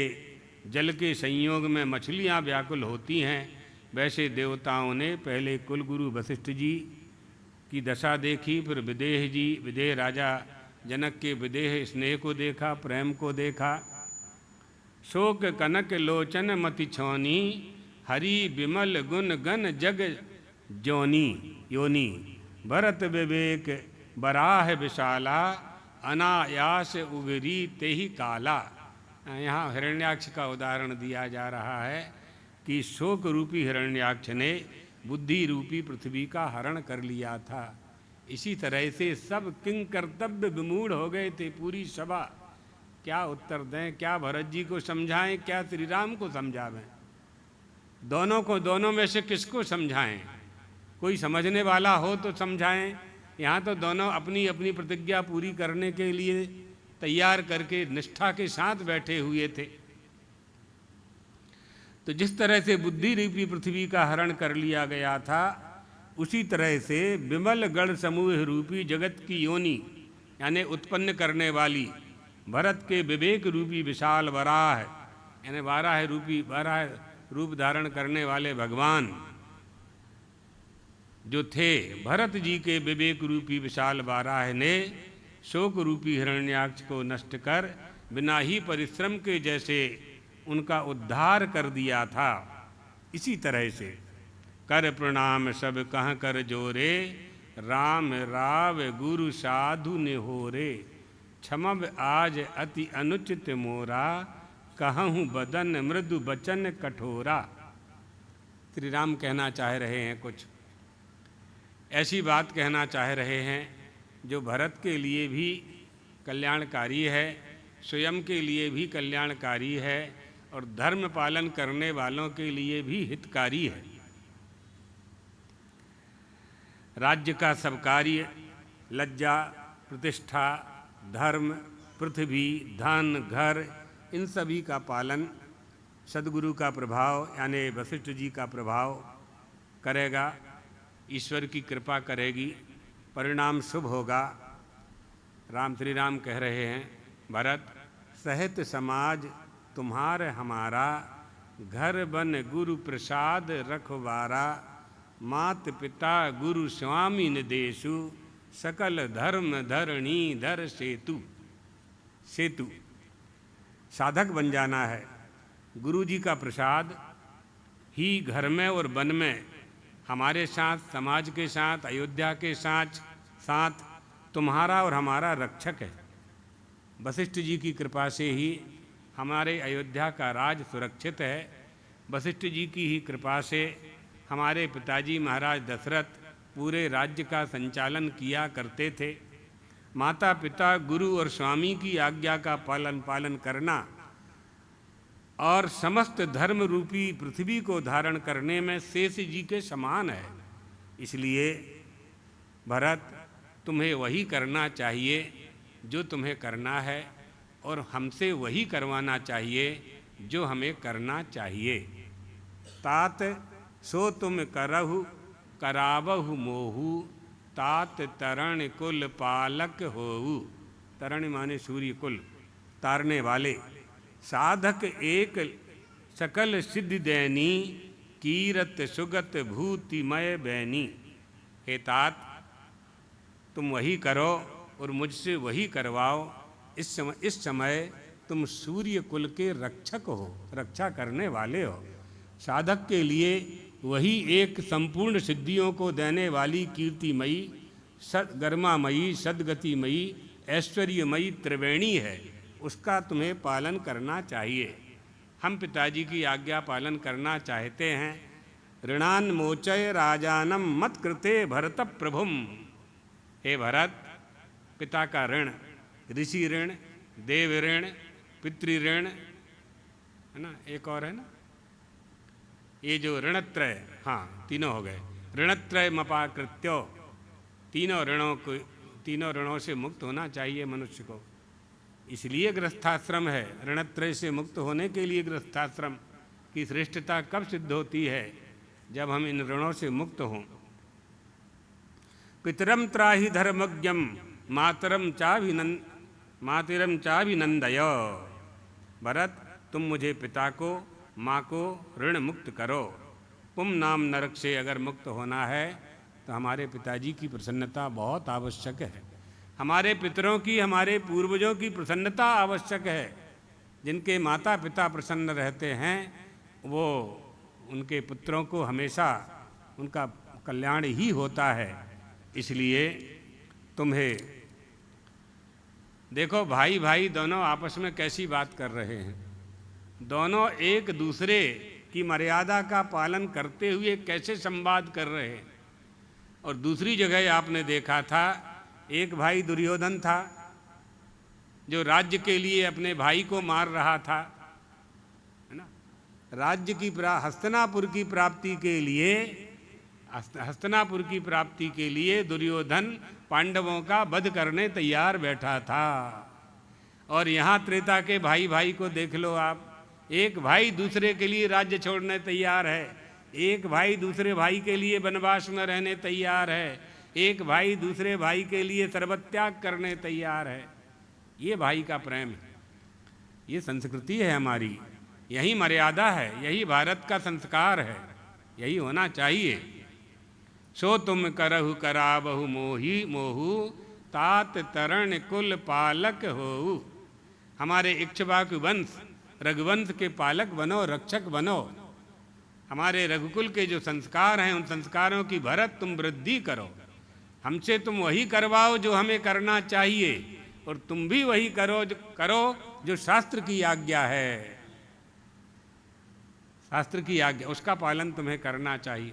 जल के संयोग में मछलियां व्याकुल होती हैं, वैसे देवताओं ने पहले कुलगुरु वशिष्ठ जी की दशा देखी, फिर विदेह जी, विदेह राजा जनक के विदेह स्नेह को देखा, प्रेम को देखा। शोक कनक लोचन मति छौनी, हरि विमल गुण गन जग जोनी योनी, भरत विवेक बराह विशाला, अनायास उगरी तेहि काला। यहाँ हिरण्याक्ष का उदाहरण दिया जा रहा है कि शोक रूपी हिरण्याक्ष ने बुद्धि रूपी पृथ्वी का हरण कर लिया था। इसी तरह से सब किंग कर्तव्य विमूढ़ हो गए थे, पूरी सभा। क्या उत्तर दें, क्या भरत जी को समझाएं, क्या श्री राम को समझावें? दोनों को, दोनों में से किसको समझाएं? कोई समझने वाला हो तो समझाएं। यहाँ तो दोनों अपनी अपनी प्रतिज्ञा पूरी करने के लिए तैयार करके निष्ठा के साथ बैठे हुए थे। तो जिस तरह से बुद्धि रूपी पृथ्वी का हरण कर लिया गया था, उसी तरह से विमल गण समूह रूपी जगत की योनि यानी उत्पन्न करने वाली, भरत के विवेक रूपी विशाल वराह यानी बारह रूप धारण करने वाले भगवान जो थे, भरत जी के विवेक रूपी विशाल वाराह ने शोक रूपी हिरण्याक्ष को नष्ट कर बिना ही परिश्रम के जैसे उनका उद्धार कर दिया था, इसी तरह से कर प्रणाम सब कह कर जोरे, राम राव गुरु साधु ने होरे, क्षमब आज अति अनुचित मोरा, कहूँ बदन मृदु बचन कठोरा। श्री राम कहना चाह रहे हैं, कुछ ऐसी बात कहना चाह रहे हैं जो भरत के लिए भी कल्याणकारी है, स्वयं के लिए भी कल्याणकारी है और धर्म पालन करने वालों के लिए भी हितकारी है। राज्य का सब कार्य, लज्जा, प्रतिष्ठा, धर्म, पृथ्वी, धन, घर, इन सभी का पालन सद्गुरु का प्रभाव यानी वशिष्ठ जी का प्रभाव करेगा, ईश्वर की कृपा करेगी, परिणाम शुभ होगा। श्री राम कह रहे हैं, भरत सहित समाज तुम्हारे हमारा, घर बन गुरु प्रसाद रखवारा, मात पिता गुरु स्वामी निदेशु, सकल धर्म धरणी धर सेतु। सेतु साधक बन जाना है। गुरु जी का प्रसाद ही घर में और वन में हमारे साथ, समाज के साथ, अयोध्या के साथ तुम्हारा और हमारा रक्षक है। वशिष्ठ जी की कृपा से ही हमारे अयोध्या का राज सुरक्षित है। वशिष्ठ जी की ही कृपा से हमारे पिताजी महाराज दशरथ पूरे राज्य का संचालन किया करते थे। माता पिता गुरु और स्वामी की आज्ञा का पालन करना और समस्त धर्म रूपी पृथ्वी को धारण करने में शेष जी के समान है। इसलिए भरत तुम्हें वही करना चाहिए जो तुम्हें करना है और हमसे वही करवाना चाहिए जो हमें करना चाहिए। तात सो तुम करहु करावहु मोहु, तात तरण कुल पालक होऊ। तरण माने सूर्य कुल, तारने वाले। साधक एक सकल सिद्धि दैनी, कीरत सुगत भूतिमय बैनी। हे तात, तुम वही करो और मुझसे वही करवाओ। इस समय तुम सूर्य कुल के रक्षक हो, रक्षा करने वाले हो। साधक के लिए वही एक संपूर्ण सिद्धियों को देने वाली कीर्तिमयी, गरिमामयी, सद्गतिमयी, ऐश्वर्यमयी त्रिवेणी है। उसका तुम्हें पालन करना चाहिए। हम पिताजी की आज्ञा पालन करना चाहते हैं। ऋणान मोचय राजानम मत कृते भरत प्रभुम। हे भरत, पिता का ऋण, ऋषि ऋण, देव ऋण, पितृ ऋण है ना, एक और है ना, ये जो ऋणत्रय, हाँ तीनों हो गए। ऋणत्रय मपाकृत्यो, तीनों ऋणों से मुक्त होना चाहिए मनुष्य को। इसलिए गृहस्थाश्रम है। ऋणत्रय से मुक्त होने के लिए गृहस्थाश्रम की श्रेष्ठता कब सिद्ध होती है? जब हम इन ऋणों से मुक्त हों। पितरम त्राहि धर्मज्ञम मातरम चाभिनंदय। भरत, तुम मुझे पिता को, माँ को ऋण मुक्त करो। पुम नाम नरक से अगर मुक्त होना है तो हमारे पिताजी की प्रसन्नता बहुत आवश्यक है। हमारे पितरों की, हमारे पूर्वजों की प्रसन्नता आवश्यक है। जिनके माता पिता प्रसन्न रहते हैं वो उनके पुत्रों को हमेशा उनका कल्याण ही होता है। इसलिए तुम्हें देखो, भाई भाई दोनों आपस में कैसी बात कर रहे हैं। दोनों एक दूसरे की मर्यादा का पालन करते हुए कैसे संवाद कर रहे हैं। और दूसरी जगह आपने देखा था, एक भाई दुर्योधन था जो राज्य के लिए अपने भाई को मार रहा था, है ना। राज्य की हस्तिनापुर की प्राप्ति के लिए दुर्योधन पांडवों का वध करने तैयार बैठा था। और यहाँ त्रेता के भाई भाई को देख लो आप। एक भाई दूसरे के लिए राज्य छोड़ने तैयार है, एक भाई दूसरे भाई के लिए वनवास में रहने तैयार है, एक भाई दूसरे भाई के लिए सर्वत्याग करने तैयार है। ये भाई का प्रेम है, ये संस्कृति है हमारी, यही मर्यादा है, यही भारत का संस्कार है, यही होना चाहिए। सो तुम करहु करावहु मोही मोहु, तात तरण कुल पालक हो। हमारे इक्ष्वाकु वंश रघुवंश के पालक बनो, रक्षक बनो। हमारे रघुकुल के जो संस्कार हैं उन संस्कारों की भरत तुम वृद्धि करो। हमसे तुम वही करवाओ जो हमें करना चाहिए, और तुम भी वही करो जो शास्त्र की आज्ञा है। शास्त्र की आज्ञा, उसका पालन तुम्हें करना चाहिए।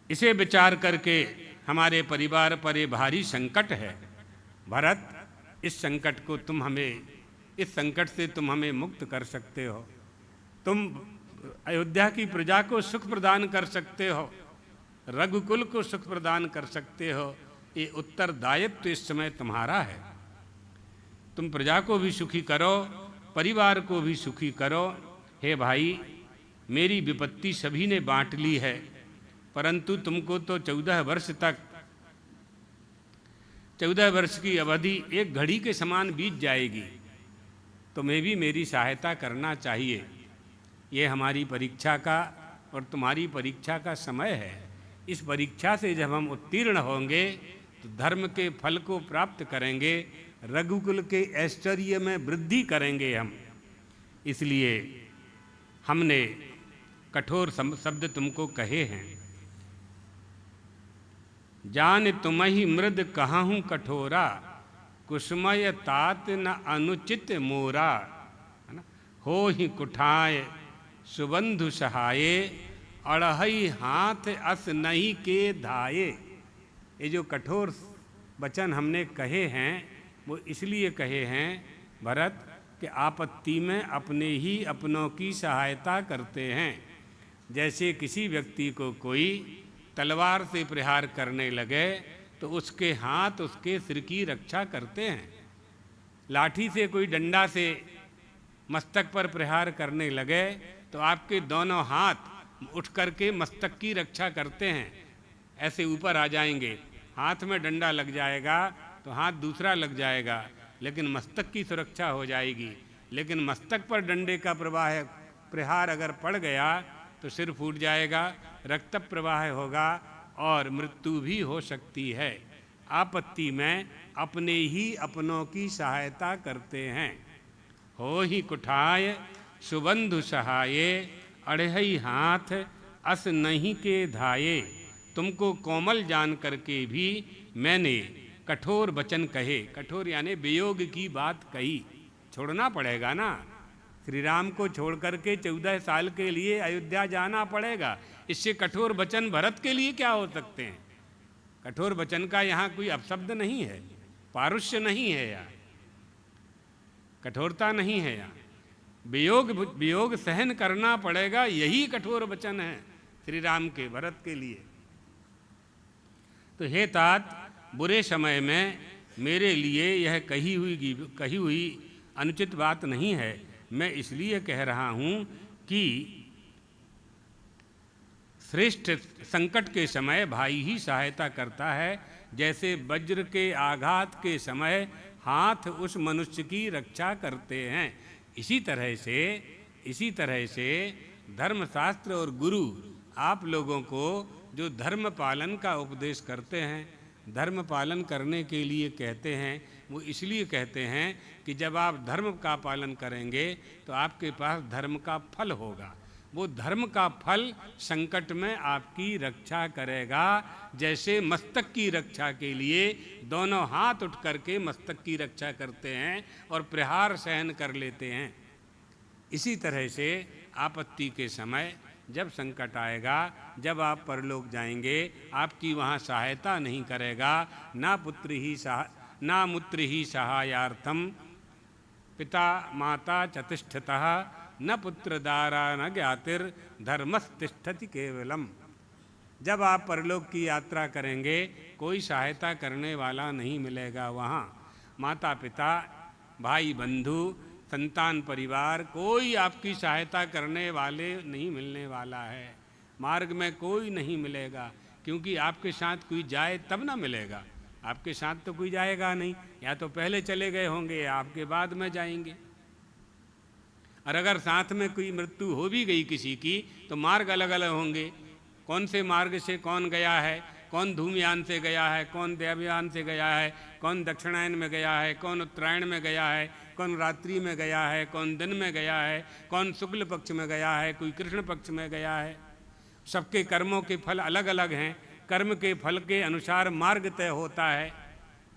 इसे विचार करके हमारे परिवार पर ये भारी संकट है। भरत, इस संकट को तुम हमें, इस संकट से तुम हमें मुक्त कर सकते हो। तुम अयोध्या की प्रजा को सुख प्रदान कर सकते हो, रघुकुल को सुख प्रदान कर सकते हो। ये उत्तरदायित्व इस समय तुम्हारा है। तुम प्रजा को भी सुखी करो, परिवार को भी सुखी करो। हे भाई, मेरी विपत्ति सभी ने बांट ली है, परंतु तुमको तो 14 वर्ष तक, 14 वर्ष की अवधि एक घड़ी के समान बीत जाएगी। तुम्हें भी मेरी सहायता करना चाहिए। ये हमारी परीक्षा का और तुम्हारी परीक्षा का समय है। इस परीक्षा से जब हम उत्तीर्ण होंगे तो धर्म के फल को प्राप्त करेंगे, रघुकुल के ऐश्वर्य में वृद्धि करेंगे हम। इसलिए हमने कठोर शब्द तुमको कहे हैं। जान तुम्हि मृद कहाहूँ कठोरा, कुसुमय तात न अनुचित मोरा। है ना? हो ही कुठाय सुबंधु सहाये, अड़हई हाथ अस नहीं के धाये। ये जो कठोर वचन हमने कहे हैं वो इसलिए कहे हैं भरत कि आपत्ति में अपने ही अपनों की सहायता करते हैं। जैसे किसी व्यक्ति को कोई तलवार से प्रहार करने लगे तो उसके हाथ उसके सिर की रक्षा करते हैं। लाठी से कोई डंडा से मस्तक पर प्रहार करने लगे तो आपके दोनों हाथ उठ करके मस्तक की रक्षा करते हैं। ऐसे ऊपर आ जाएंगे, हाथ में डंडा लग जाएगा तो हाथ दूसरा लग जाएगा, लेकिन मस्तक की सुरक्षा हो जाएगी। लेकिन मस्तक पर डंडे का प्रहार अगर पड़ गया तो सिर फूट जाएगा, रक्त प्रवाह होगा और मृत्यु भी हो सकती है। आपत्ति में अपने ही अपनों की सहायता करते हैं। हो ही कुठाय सुबंधु सहाये, अड़हई हाथ अस नहीं के धाये। तुमको कोमल जान करके भी मैंने कठोर वचन कहे। कठोर यानी वियोग की बात कही। छोड़ना पड़ेगा ना, श्री राम को छोड़ करके 14 साल के लिए अयोध्या जाना पड़ेगा। इससे कठोर वचन भरत के लिए क्या हो सकते हैं। कठोर वचन का यहाँ कोई अपशब्द नहीं है, पारुष्य नहीं है, यहाँ कठोरता नहीं है। यहाँ वियोग सहन करना पड़ेगा, यही कठोर वचन है श्री राम के, भरत के लिए। तो हे तात, बुरे समय में मेरे लिए यह कही हुई अनुचित बात नहीं है। मैं इसलिए कह रहा हूँ कि श्रेष्ठ संकट के समय भाई ही सहायता करता है। जैसे वज्र के आघात के समय हाथ उस मनुष्य की रक्षा करते हैं, इसी तरह से धर्मशास्त्र और गुरु आप लोगों को जो धर्म पालन का उपदेश करते हैं, धर्म पालन करने के लिए कहते हैं, वो इसलिए कहते हैं कि जब आप धर्म का पालन करेंगे तो आपके पास धर्म का फल होगा। वो धर्म का फल संकट में आपकी रक्षा करेगा। जैसे मस्तक की रक्षा के लिए दोनों हाथ उठ करके मस्तक की रक्षा करते हैं और प्रहार सहन कर लेते हैं, इसी तरह से आपत्ति के समय जब संकट आएगा, जब आप परलोक जाएंगे, आपकी वहाँ सहायता नहीं करेगा। ना मुत्र ही सहायार्थम पिता माता चतिष्ठतः, न पुत्र दारा न ज्ञातिर धर्मस्तिष्ठति केवलम। जब आप परलोक की यात्रा करेंगे कोई सहायता करने वाला नहीं मिलेगा। वहाँ माता पिता, भाई बंधु, संतान परिवार, कोई आपकी सहायता करने वाले नहीं मिलने वाला है। मार्ग में कोई नहीं मिलेगा, क्योंकि आपके साथ कोई जाए तब ना मिलेगा। आपके साथ तो कोई जाएगा नहीं, या तो पहले चले गए होंगे या आपके बाद में जाएंगे। और अगर साथ में कोई मृत्यु हो भी गई किसी की तो मार्ग अलग अलग होंगे। कौन से मार्ग से कौन गया है कौन धूमयान से गया है, कौन देवयान से गया है, कौन दक्षिणायन में गया है, कौन उत्तरायण में गया है, कौन रात्रि में गया है, कौन दिन में गया है, कौन शुक्ल पक्ष में गया है, कोई कृष्ण पक्ष में गया है। सबके कर्मों के फल अलग अलग हैं। कर्म के फल के अनुसार मार्ग तय होता है,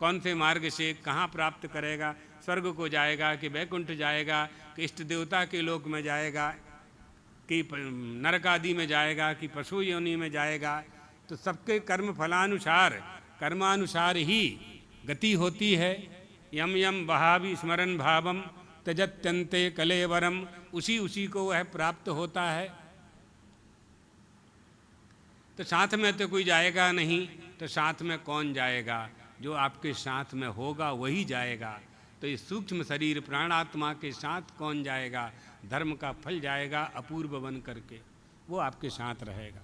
कौन से मार्ग से कहाँ प्राप्त करेगा, स्वर्ग को जाएगा कि वैकुंठ जाएगा कि इष्ट देवता के लोक में जाएगा कि नरक आदि में जाएगा कि पशु योनि में जाएगा। तो सबके कर्म फलानुसार कर्मानुसार ही गति होती है। यम यम बहावी स्मरण भावम त्यजत्यंते कलेवरम, उसी उसी को वह प्राप्त होता है। तो साथ में तो कोई जाएगा नहीं, तो साथ में कौन जाएगा? जो आपके साथ में होगा वही जाएगा। तो इस सूक्ष्म शरीर प्राणात्मा के साथ कौन जाएगा? धर्म का फल जाएगा अपूर्व बन करके, वो आपके साथ रहेगा,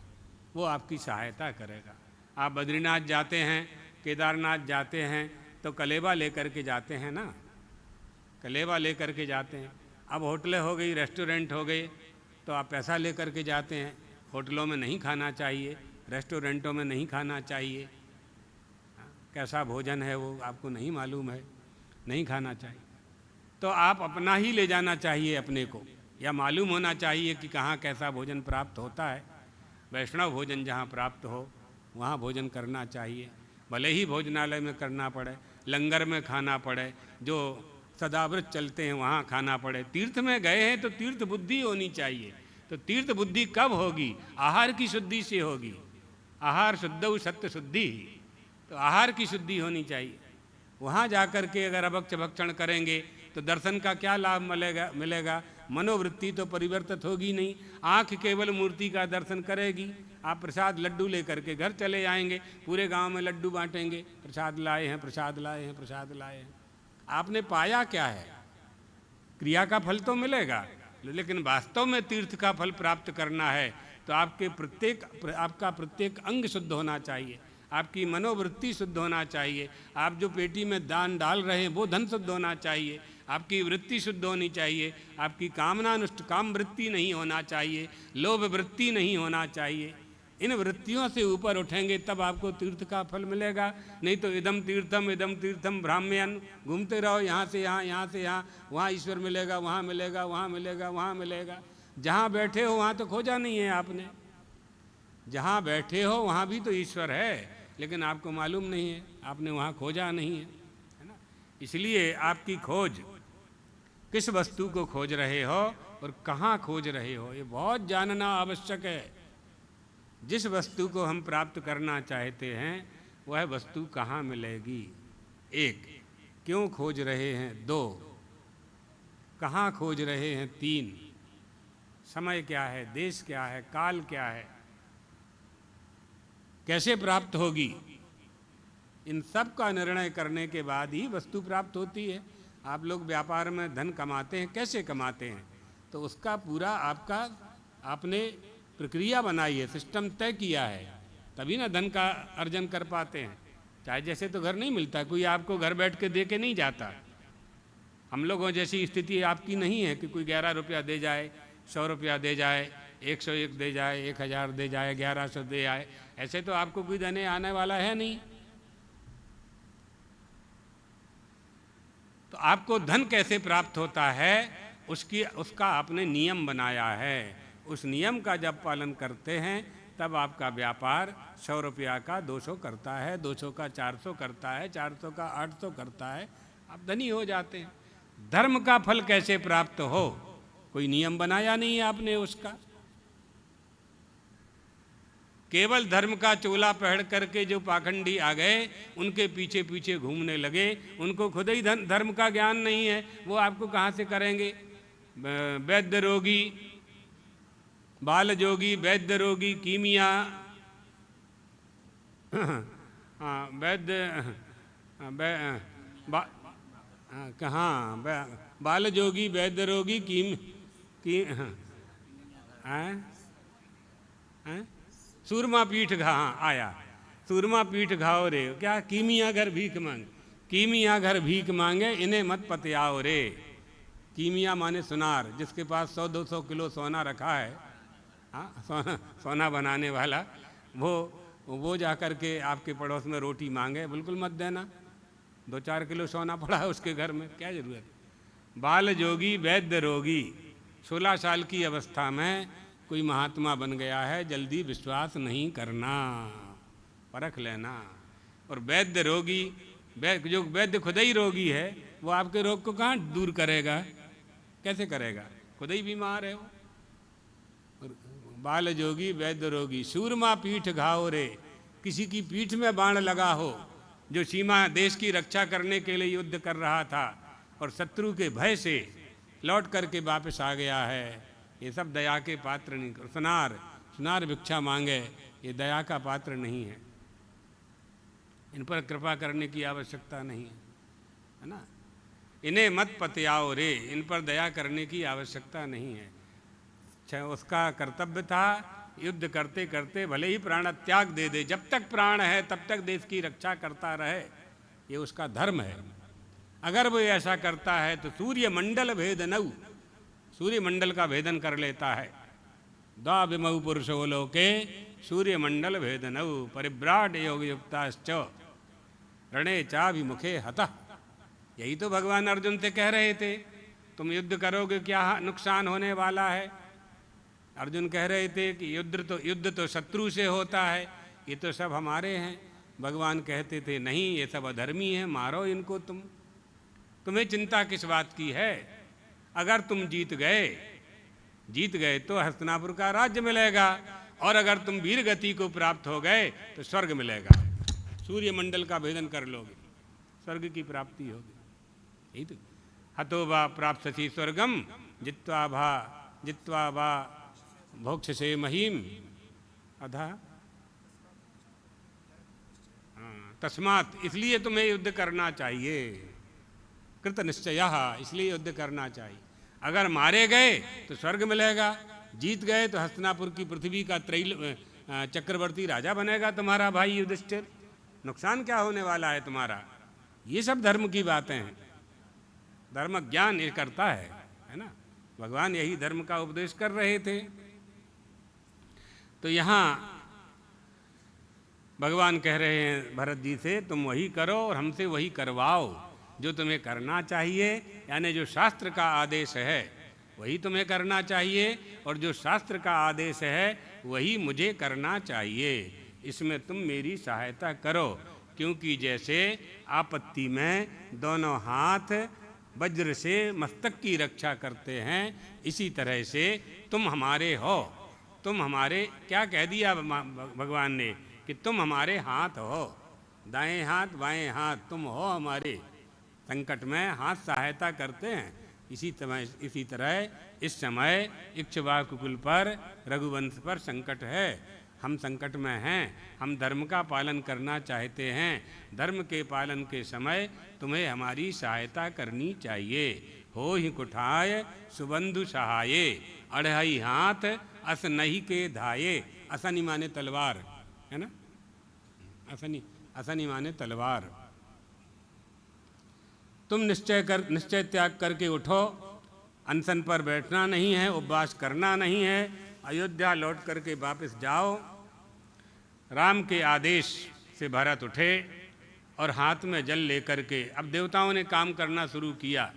वो आपकी सहायता करेगा। आप बद्रीनाथ जाते हैं, केदारनाथ जाते हैं तो कलेवा लेकर के जाते हैं ना, कलेवा लेकर के जाते हैं। अब होटलें हो गई, रेस्टोरेंट हो गए, तो आप पैसा लेकर के जाते हैं। होटलों में नहीं खाना चाहिए, रेस्टोरेंटों में नहीं खाना चाहिए। कैसा भोजन है वो आपको नहीं मालूम है, नहीं खाना चाहिए। तो आप अपना ही ले जाना चाहिए अपने को, या मालूम होना चाहिए कि कहाँ कैसा भोजन प्राप्त होता है। वैष्णव भोजन जहाँ प्राप्त हो वहाँ भोजन करना चाहिए, भले ही भोजनालय में करना पड़े, लंगर में खाना पड़े, जो सदाव्रत चलते हैं वहाँ खाना पड़े। तीर्थ में गए हैं तो तीर्थ बुद्धि होनी चाहिए। तो तीर्थ बुद्धि कब होगी? आहार की शुद्धि से होगी। आहार शुद्धौ सत्य शुद्धि, तो आहार की शुद्धि होनी चाहिए। वहाँ जाकर के अगर अभक्ष भक्षण करेंगे तो दर्शन का क्या लाभ मिलेगा? मनोवृत्ति तो परिवर्तित होगी नहीं। आँख केवल मूर्ति का दर्शन करेगी। आप प्रसाद लड्डू लेकर के घर चले आएंगे, पूरे गांव में लड्डू बांटेंगे, प्रसाद लाए हैं, प्रसाद लाए हैं, प्रसाद लाए हैं। आपने पाया क्या है? क्रिया का फल तो मिलेगा, लेकिन वास्तव में तीर्थ का फल प्राप्त करना है तो आपका प्रत्येक अंग शुद्ध होना चाहिए, आपकी मनोवृत्ति शुद्ध होना चाहिए, आप जो पेटी में दान डाल रहे हैं वो धन शुद्ध होना चाहिए, आपकी वृत्ति शुद्ध होनी चाहिए, आपकी कामनानुष्ठ काम वृत्ति नहीं होना चाहिए, लोभ वृत्ति नहीं होना चाहिए। इन वृत्तियों से ऊपर उठेंगे तब आपको तीर्थ का फल मिलेगा। नहीं तो इदम तीर्थम भ्राम्यन, घूमते रहो यहाँ से यहाँ, यहाँ से यहाँ, वहाँ ईश्वर मिलेगा, वहाँ मिलेगा, वहाँ मिलेगा, वहाँ मिलेगा। जहाँ बैठे हो वहाँ तो खोजा नहीं है आपने, जहाँ बैठे हो वहाँ भी तो ईश्वर है, लेकिन आपको मालूम नहीं है, आपने वहाँ खोजा नहीं है ना। इसलिए आपकी खोज, किस वस्तु को खोज रहे हो और कहाँ खोज रहे हो, ये बहुत जानना आवश्यक है। जिस वस्तु को हम प्राप्त करना चाहते हैं वह वस्तु कहाँ मिलेगी? एक, क्यों खोज रहे हैं? दो, कहाँ खोज रहे हैं? तीन, समय क्या है, देश क्या है, काल क्या है, कैसे प्राप्त होगी? इन सब का निर्णय करने के बाद ही वस्तु प्राप्त होती है। आप लोग व्यापार में धन कमाते हैं, कैसे कमाते हैं? तो उसका पूरा आपने प्रक्रिया बनाई है, सिस्टम तय किया है, तभी ना धन का अर्जन कर पाते हैं। चाहे जैसे तो घर नहीं मिलता, कोई आपको घर बैठ के दे के नहीं जाता। हम लोगों जैसी स्थिति आपकी नहीं है कि कोई 11 रुपया दे जाए, 100 रुपया दे जाए, 101 दे जाए, 1000 दे जाए, 1100 दे जाए। ऐसे तो आपको कोई देने आने वाला है नहीं। तो आपको धन कैसे प्राप्त होता है, उसका आपने नियम बनाया है। उस नियम का जब पालन करते हैं तब आपका व्यापार 100 रुपया का 200 करता है, 200 का 400 करता है, 400 का 800 करता है, आप धनी हो जाते हैं। धर्म का फल कैसे प्राप्त हो, कोई नियम बनाया नहीं है आपने उसका। केवल धर्म का चोला पहन करके जो पाखंडी आ गए, उनके पीछे पीछे घूमने लगे, उनको खुद ही धर्म का ज्ञान नहीं है, वो आपको कहाँ से करेंगे? वैद्य रोगी, बाल जोगी, वैद्य रोगी, कीमिया, वैद्य कहाँ, बाल जोगी, वैद्य रोगी, सूरमा पीठ घा आया, सूरमा पीठ घाओ रे, क्या? कीमिया घर भीख मांगे, कीमिया घर भीख मांगे, इन्हें मत पतियाओ रे। कीमिया माने सुनार, जिसके पास 100-200 किलो सोना रखा है, हाँ, सोना बनाने वाला, वो वो जा कर के आपके पड़ोस में रोटी मांगे, बिल्कुल मत देना। 2-4 किलो सोना पड़ा है उसके घर में, क्या जरूरत। बाल जोगी वैद्य रोगी, 16 साल की अवस्था में कोई महात्मा बन गया है, जल्दी विश्वास नहीं करना, परख लेना। और वैद्य रोगी, जो वैद्य खुद ही रोगी है, वो आपके रोग को कहाँ दूर करेगा, कैसे करेगा, खुद ही बीमार है वो। बाल जोगी वैद्य रोगी, सूरमा पीठ घाव रे, किसी की पीठ में बाण लगा हो, जो सीमा देश की रक्षा करने के लिए युद्ध कर रहा था और शत्रु के भय से लौट करके वापस आ गया है, ये सब दया के पात्र नहीं। सुनार भिक्षा मांगे, ये दया का पात्र नहीं है, इन पर कृपा करने की आवश्यकता नहीं है ना। इन्हें मत पतियाओ रे, इन पर दया करने की आवश्यकता नहीं है। उसका कर्तव्य था युद्ध करते करते भले ही प्राण त्याग दे दे, जब तक प्राण है तब तक देश की रक्षा करता रहे, ये उसका धर्म है। अगर वो ऐसा करता है तो सूर्य मंडल भेदनऊ, सूर्य मंडल का भेदन कर लेता है। द्वाभिमऊ पुरुषो लोके सूर्य मंडल भेदनऊ परिभ्राट योग युक्ताश्च रणे चाभिमुखे हतः। यही तो भगवान अर्जुन से कह रहे थे, तुम युद्ध करोगे क्या नुकसान होने वाला है। अर्जुन कह रहे थे कि युद्ध तो शत्रु से होता है, ये तो सब हमारे हैं। भगवान कहते थे नहीं, ये सब अधर्मी हैं, मारो इनको। तुम्हें चिंता किस बात की है। अगर तुम जीत गए तो हस्तिनापुर का राज्य मिलेगा, और अगर तुम वीर गति को प्राप्त हो गए तो स्वर्ग मिलेगा। सूर्य मंडल का भेदन कर लोगे, स्वर्ग की प्राप्ति होगी। यही तो हतो वा प्राप्स्यसि स्वर्गम जित्वा वा भोक्ष्यसे महीम अधा। तस्मात्, इसलिए तुम्हें युद्ध करना चाहिए। कृत निश्चयः, इसलिए युद्ध करना चाहिए। अगर मारे गए तो स्वर्ग मिलेगा, जीत गए तो हस्तिनापुर की पृथ्वी का चक्रवर्ती राजा बनेगा तुम्हारा भाई युधिष्ठिर। नुकसान क्या होने वाला है तुम्हारा। ये सब धर्म की बातें हैं, धर्म ज्ञान ये करता है ना। भगवान यही धर्म का उपदेश कर रहे थे। तो यहाँ भगवान कह रहे हैं भरत जी से, तुम वही करो और हमसे वही करवाओ जो तुम्हें करना चाहिए। यानी जो शास्त्र का आदेश है वही तुम्हें करना चाहिए, और जो शास्त्र का आदेश है वही मुझे करना चाहिए। इसमें तुम मेरी सहायता करो, क्योंकि जैसे आपत्ति में दोनों हाथ वज्र से मस्तक की रक्षा करते हैं, इसी तरह से तुम हमारे हो। तुम हमारे, क्या कह दिया भगवान ने कि तुम हमारे हाथ हो, दाएं हाथ बाएं हाथ तुम हो हमारे। संकट में हाथ सहायता करते हैं। इसी तरह इस समय इक्ष्वाकु कुल पर, रघुवंश पर संकट है। हम संकट में हैं, हम धर्म का पालन करना चाहते हैं। धर्म के पालन के समय तुम्हें हमारी सहायता करनी चाहिए। हो ही कुठाय सुबंधु सहाये, अढ़ाई हाथ अस नहीं के धाये। असनी माने तलवार, है ना, असनी माने तलवार। तुम निश्चय त्याग करके उठो। अनशन पर बैठना नहीं है, उपवास करना नहीं है। अयोध्या लौट करके वापस जाओ। राम के आदेश से भरत उठे और हाथ में जल लेकर के, अब देवताओं ने काम करना शुरू किया।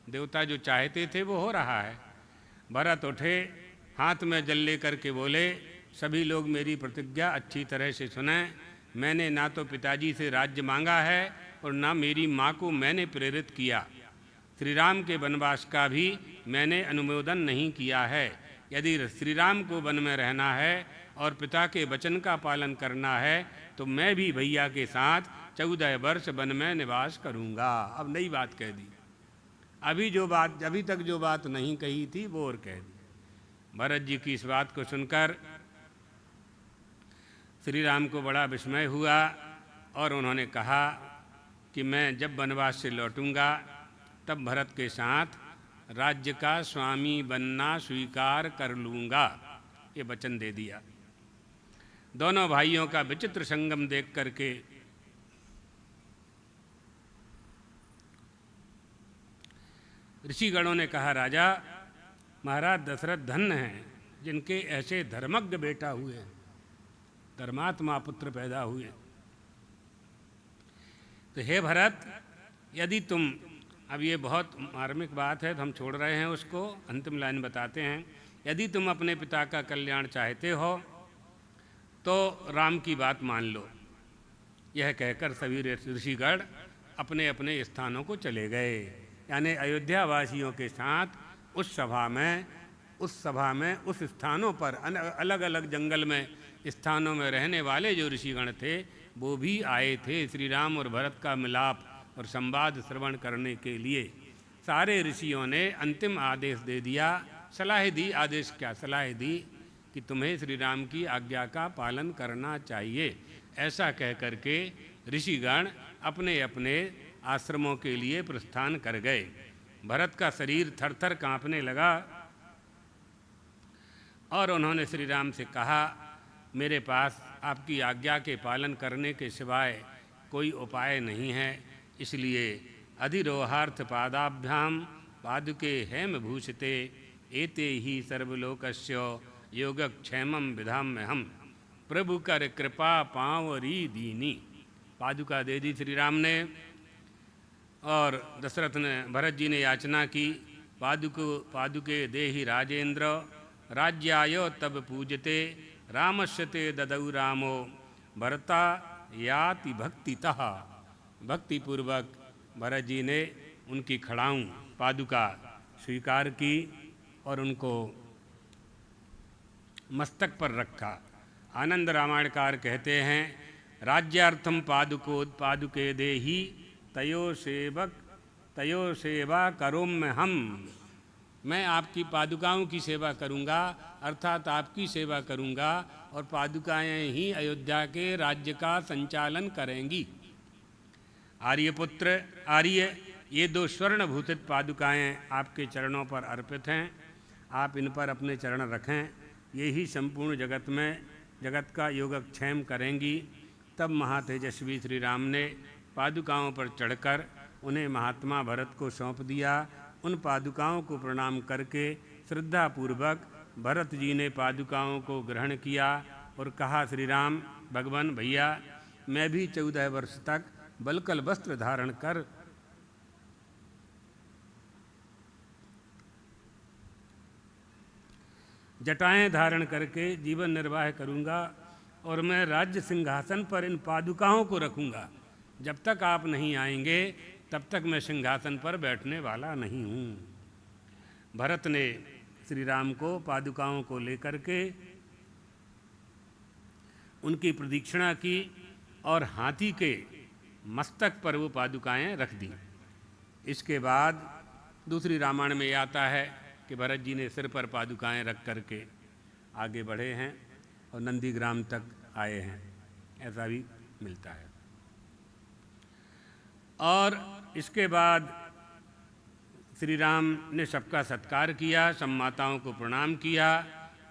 देवता जो चाहते थे वो हो रहा है। भरत उठे, हाथ में जल लेकर के बोले, सभी लोग मेरी प्रतिज्ञा अच्छी तरह से सुने। मैंने ना तो पिताजी से राज्य मांगा है और ना मेरी माँ को मैंने प्रेरित किया। श्री राम के वनवास का भी मैंने अनुमोदन नहीं किया है। यदि श्री राम को वन में रहना है और पिता के वचन का पालन करना है तो मैं भी भैया के साथ 14 वर्ष वन में निवास करूँगा। अब नई बात कह दी। अभी तक जो बात नहीं कही थी वो और कह दी। भरत जी की इस बात को सुनकर श्री राम को बड़ा विस्मय हुआ और उन्होंने कहा कि मैं जब वनवास से लौटूंगा तब भरत के साथ राज्य का स्वामी बनना स्वीकार कर लूँगा। ये वचन दे दिया। दोनों भाइयों का विचित्र संगम देख करके ऋषिगणों ने कहा, राजा महाराज दशरथ धन्य हैं जिनके ऐसे धर्मज्ञ बेटा हुए हैं। धर्मात्मा पुत्र पैदा हुए। तो हे भरत, यदि तुम, अब ये बहुत मार्मिक बात है तो हम छोड़ रहे हैं उसको, अंतिम लाइन बताते हैं। यदि तुम अपने पिता का कल्याण चाहते हो तो राम की बात मान लो। यह कहकर सभी ऋषिगण अपने अपने स्थानों को चले गए। यानी अयोध्या वासियों के साथ उस सभा में उस स्थानों पर अलग अलग जंगल में स्थानों में रहने वाले जो ऋषिगण थे वो भी आए थे श्री राम और भरत का मिलाप और संवाद श्रवण करने के लिए। सारे ऋषियों ने अंतिम आदेश दे दिया, सलाह दी। आदेश क्या, सलाह दी कि तुम्हें श्री राम की आज्ञा का पालन करना चाहिए। ऐसा कह कर के ऋषिगण अपने अपने आश्रमों के लिए प्रस्थान कर गए। भरत का शरीर थर थर काँपने लगा और उन्होंने श्री राम से कहा, मेरे पास आपकी आज्ञा के पालन करने के सिवाय कोई उपाय नहीं है, इसलिए अधिरोहार्थ पादाभ्याम पादुके हेम भूषिते एते ही सर्वलोकस्य योगक्षेमं विधाम्यहम् प्रभु कर कृपा पांवरी दीनी। पादुका दे दी श्री राम ने और दशरथ ने, भरत जी ने याचना की, पादुके देहि राजेंद्र राज्याय तब पूजते रामस्य ते ददौ रामो भरता याति भक्तितः। भक्तिपूर्वक भरत जी ने उनकी खड़ाऊं पादुका स्वीकार की और उनको मस्तक पर रखा। आनंद रामायणकार कहते हैं, राज्यार्थम पादुके देहि तयो सेवा करोम्य हम। मैं आपकी पादुकाओं की सेवा करूंगा, अर्थात आपकी सेवा करूंगा और पादुकाएं ही अयोध्या के राज्य का संचालन करेंगी। आर्यपुत्र आर्य, ये 2 स्वर्ण भूषित पादुकाएं आपके चरणों पर अर्पित हैं, आप इन पर अपने चरण रखें, ये ही संपूर्ण जगत का योगक्षेम करेंगी। तब महातेजस्वी श्री राम ने पादुकाओं पर चढ़कर उन्हें महात्मा भरत को सौंप दिया। उन पादुकाओं को प्रणाम करके श्रद्धापूर्वक भरत जी ने पादुकाओं को ग्रहण किया और कहा, श्री राम भगवान भैया, मैं भी 14 वर्ष तक बलकल वस्त्र धारण कर जटाएं धारण करके जीवन निर्वाह करूंगा और मैं राज्य सिंहासन पर इन पादुकाओं को रखूंगा। जब तक आप नहीं आएंगे तब तक मैं सिंहासन पर बैठने वाला नहीं हूँ। भरत ने श्री राम को पादुकाओं को लेकर के उनकी प्रदक्षिणा की और हाथी के मस्तक पर वो पादुकाएं रख दी। इसके बाद दूसरी रामायण में आता है कि भरत जी ने सिर पर पादुकाएं रख करके आगे बढ़े हैं और नंदीग्राम तक आए हैं, ऐसा भी मिलता है। और इसके बाद श्री राम ने सबका सत्कार किया, सब माताओं को प्रणाम किया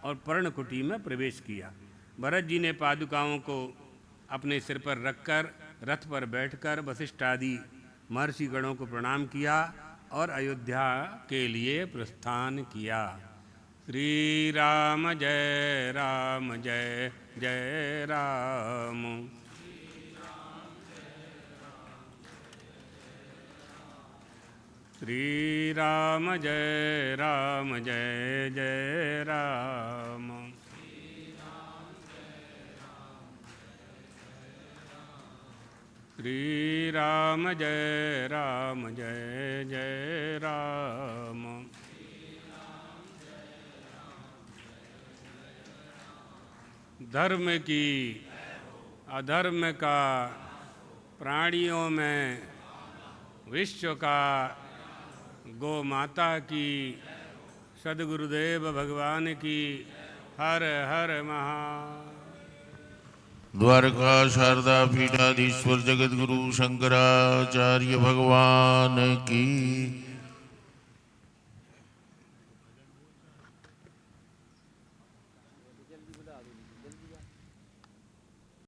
और पर्णकुटी में प्रवेश किया। भरत जी ने पादुकाओं को अपने सिर पर रखकर रथ पर बैठकर वशिष्ठ आदि महर्षि गणों को प्रणाम किया और अयोध्या के लिए प्रस्थान किया। श्री राम जय राम जय जय राम। श्री राम जय राम जय जय राम। श्री राम जय राम जय जय राम। धर्म की अधर्म का प्राणियों में विश्व का गौ माता की सद्गुरुदेव भगवान की हर हर महा। द्वारका शारदा पीठाधीश्वर जगतगुरु शंकराचार्य भगवान की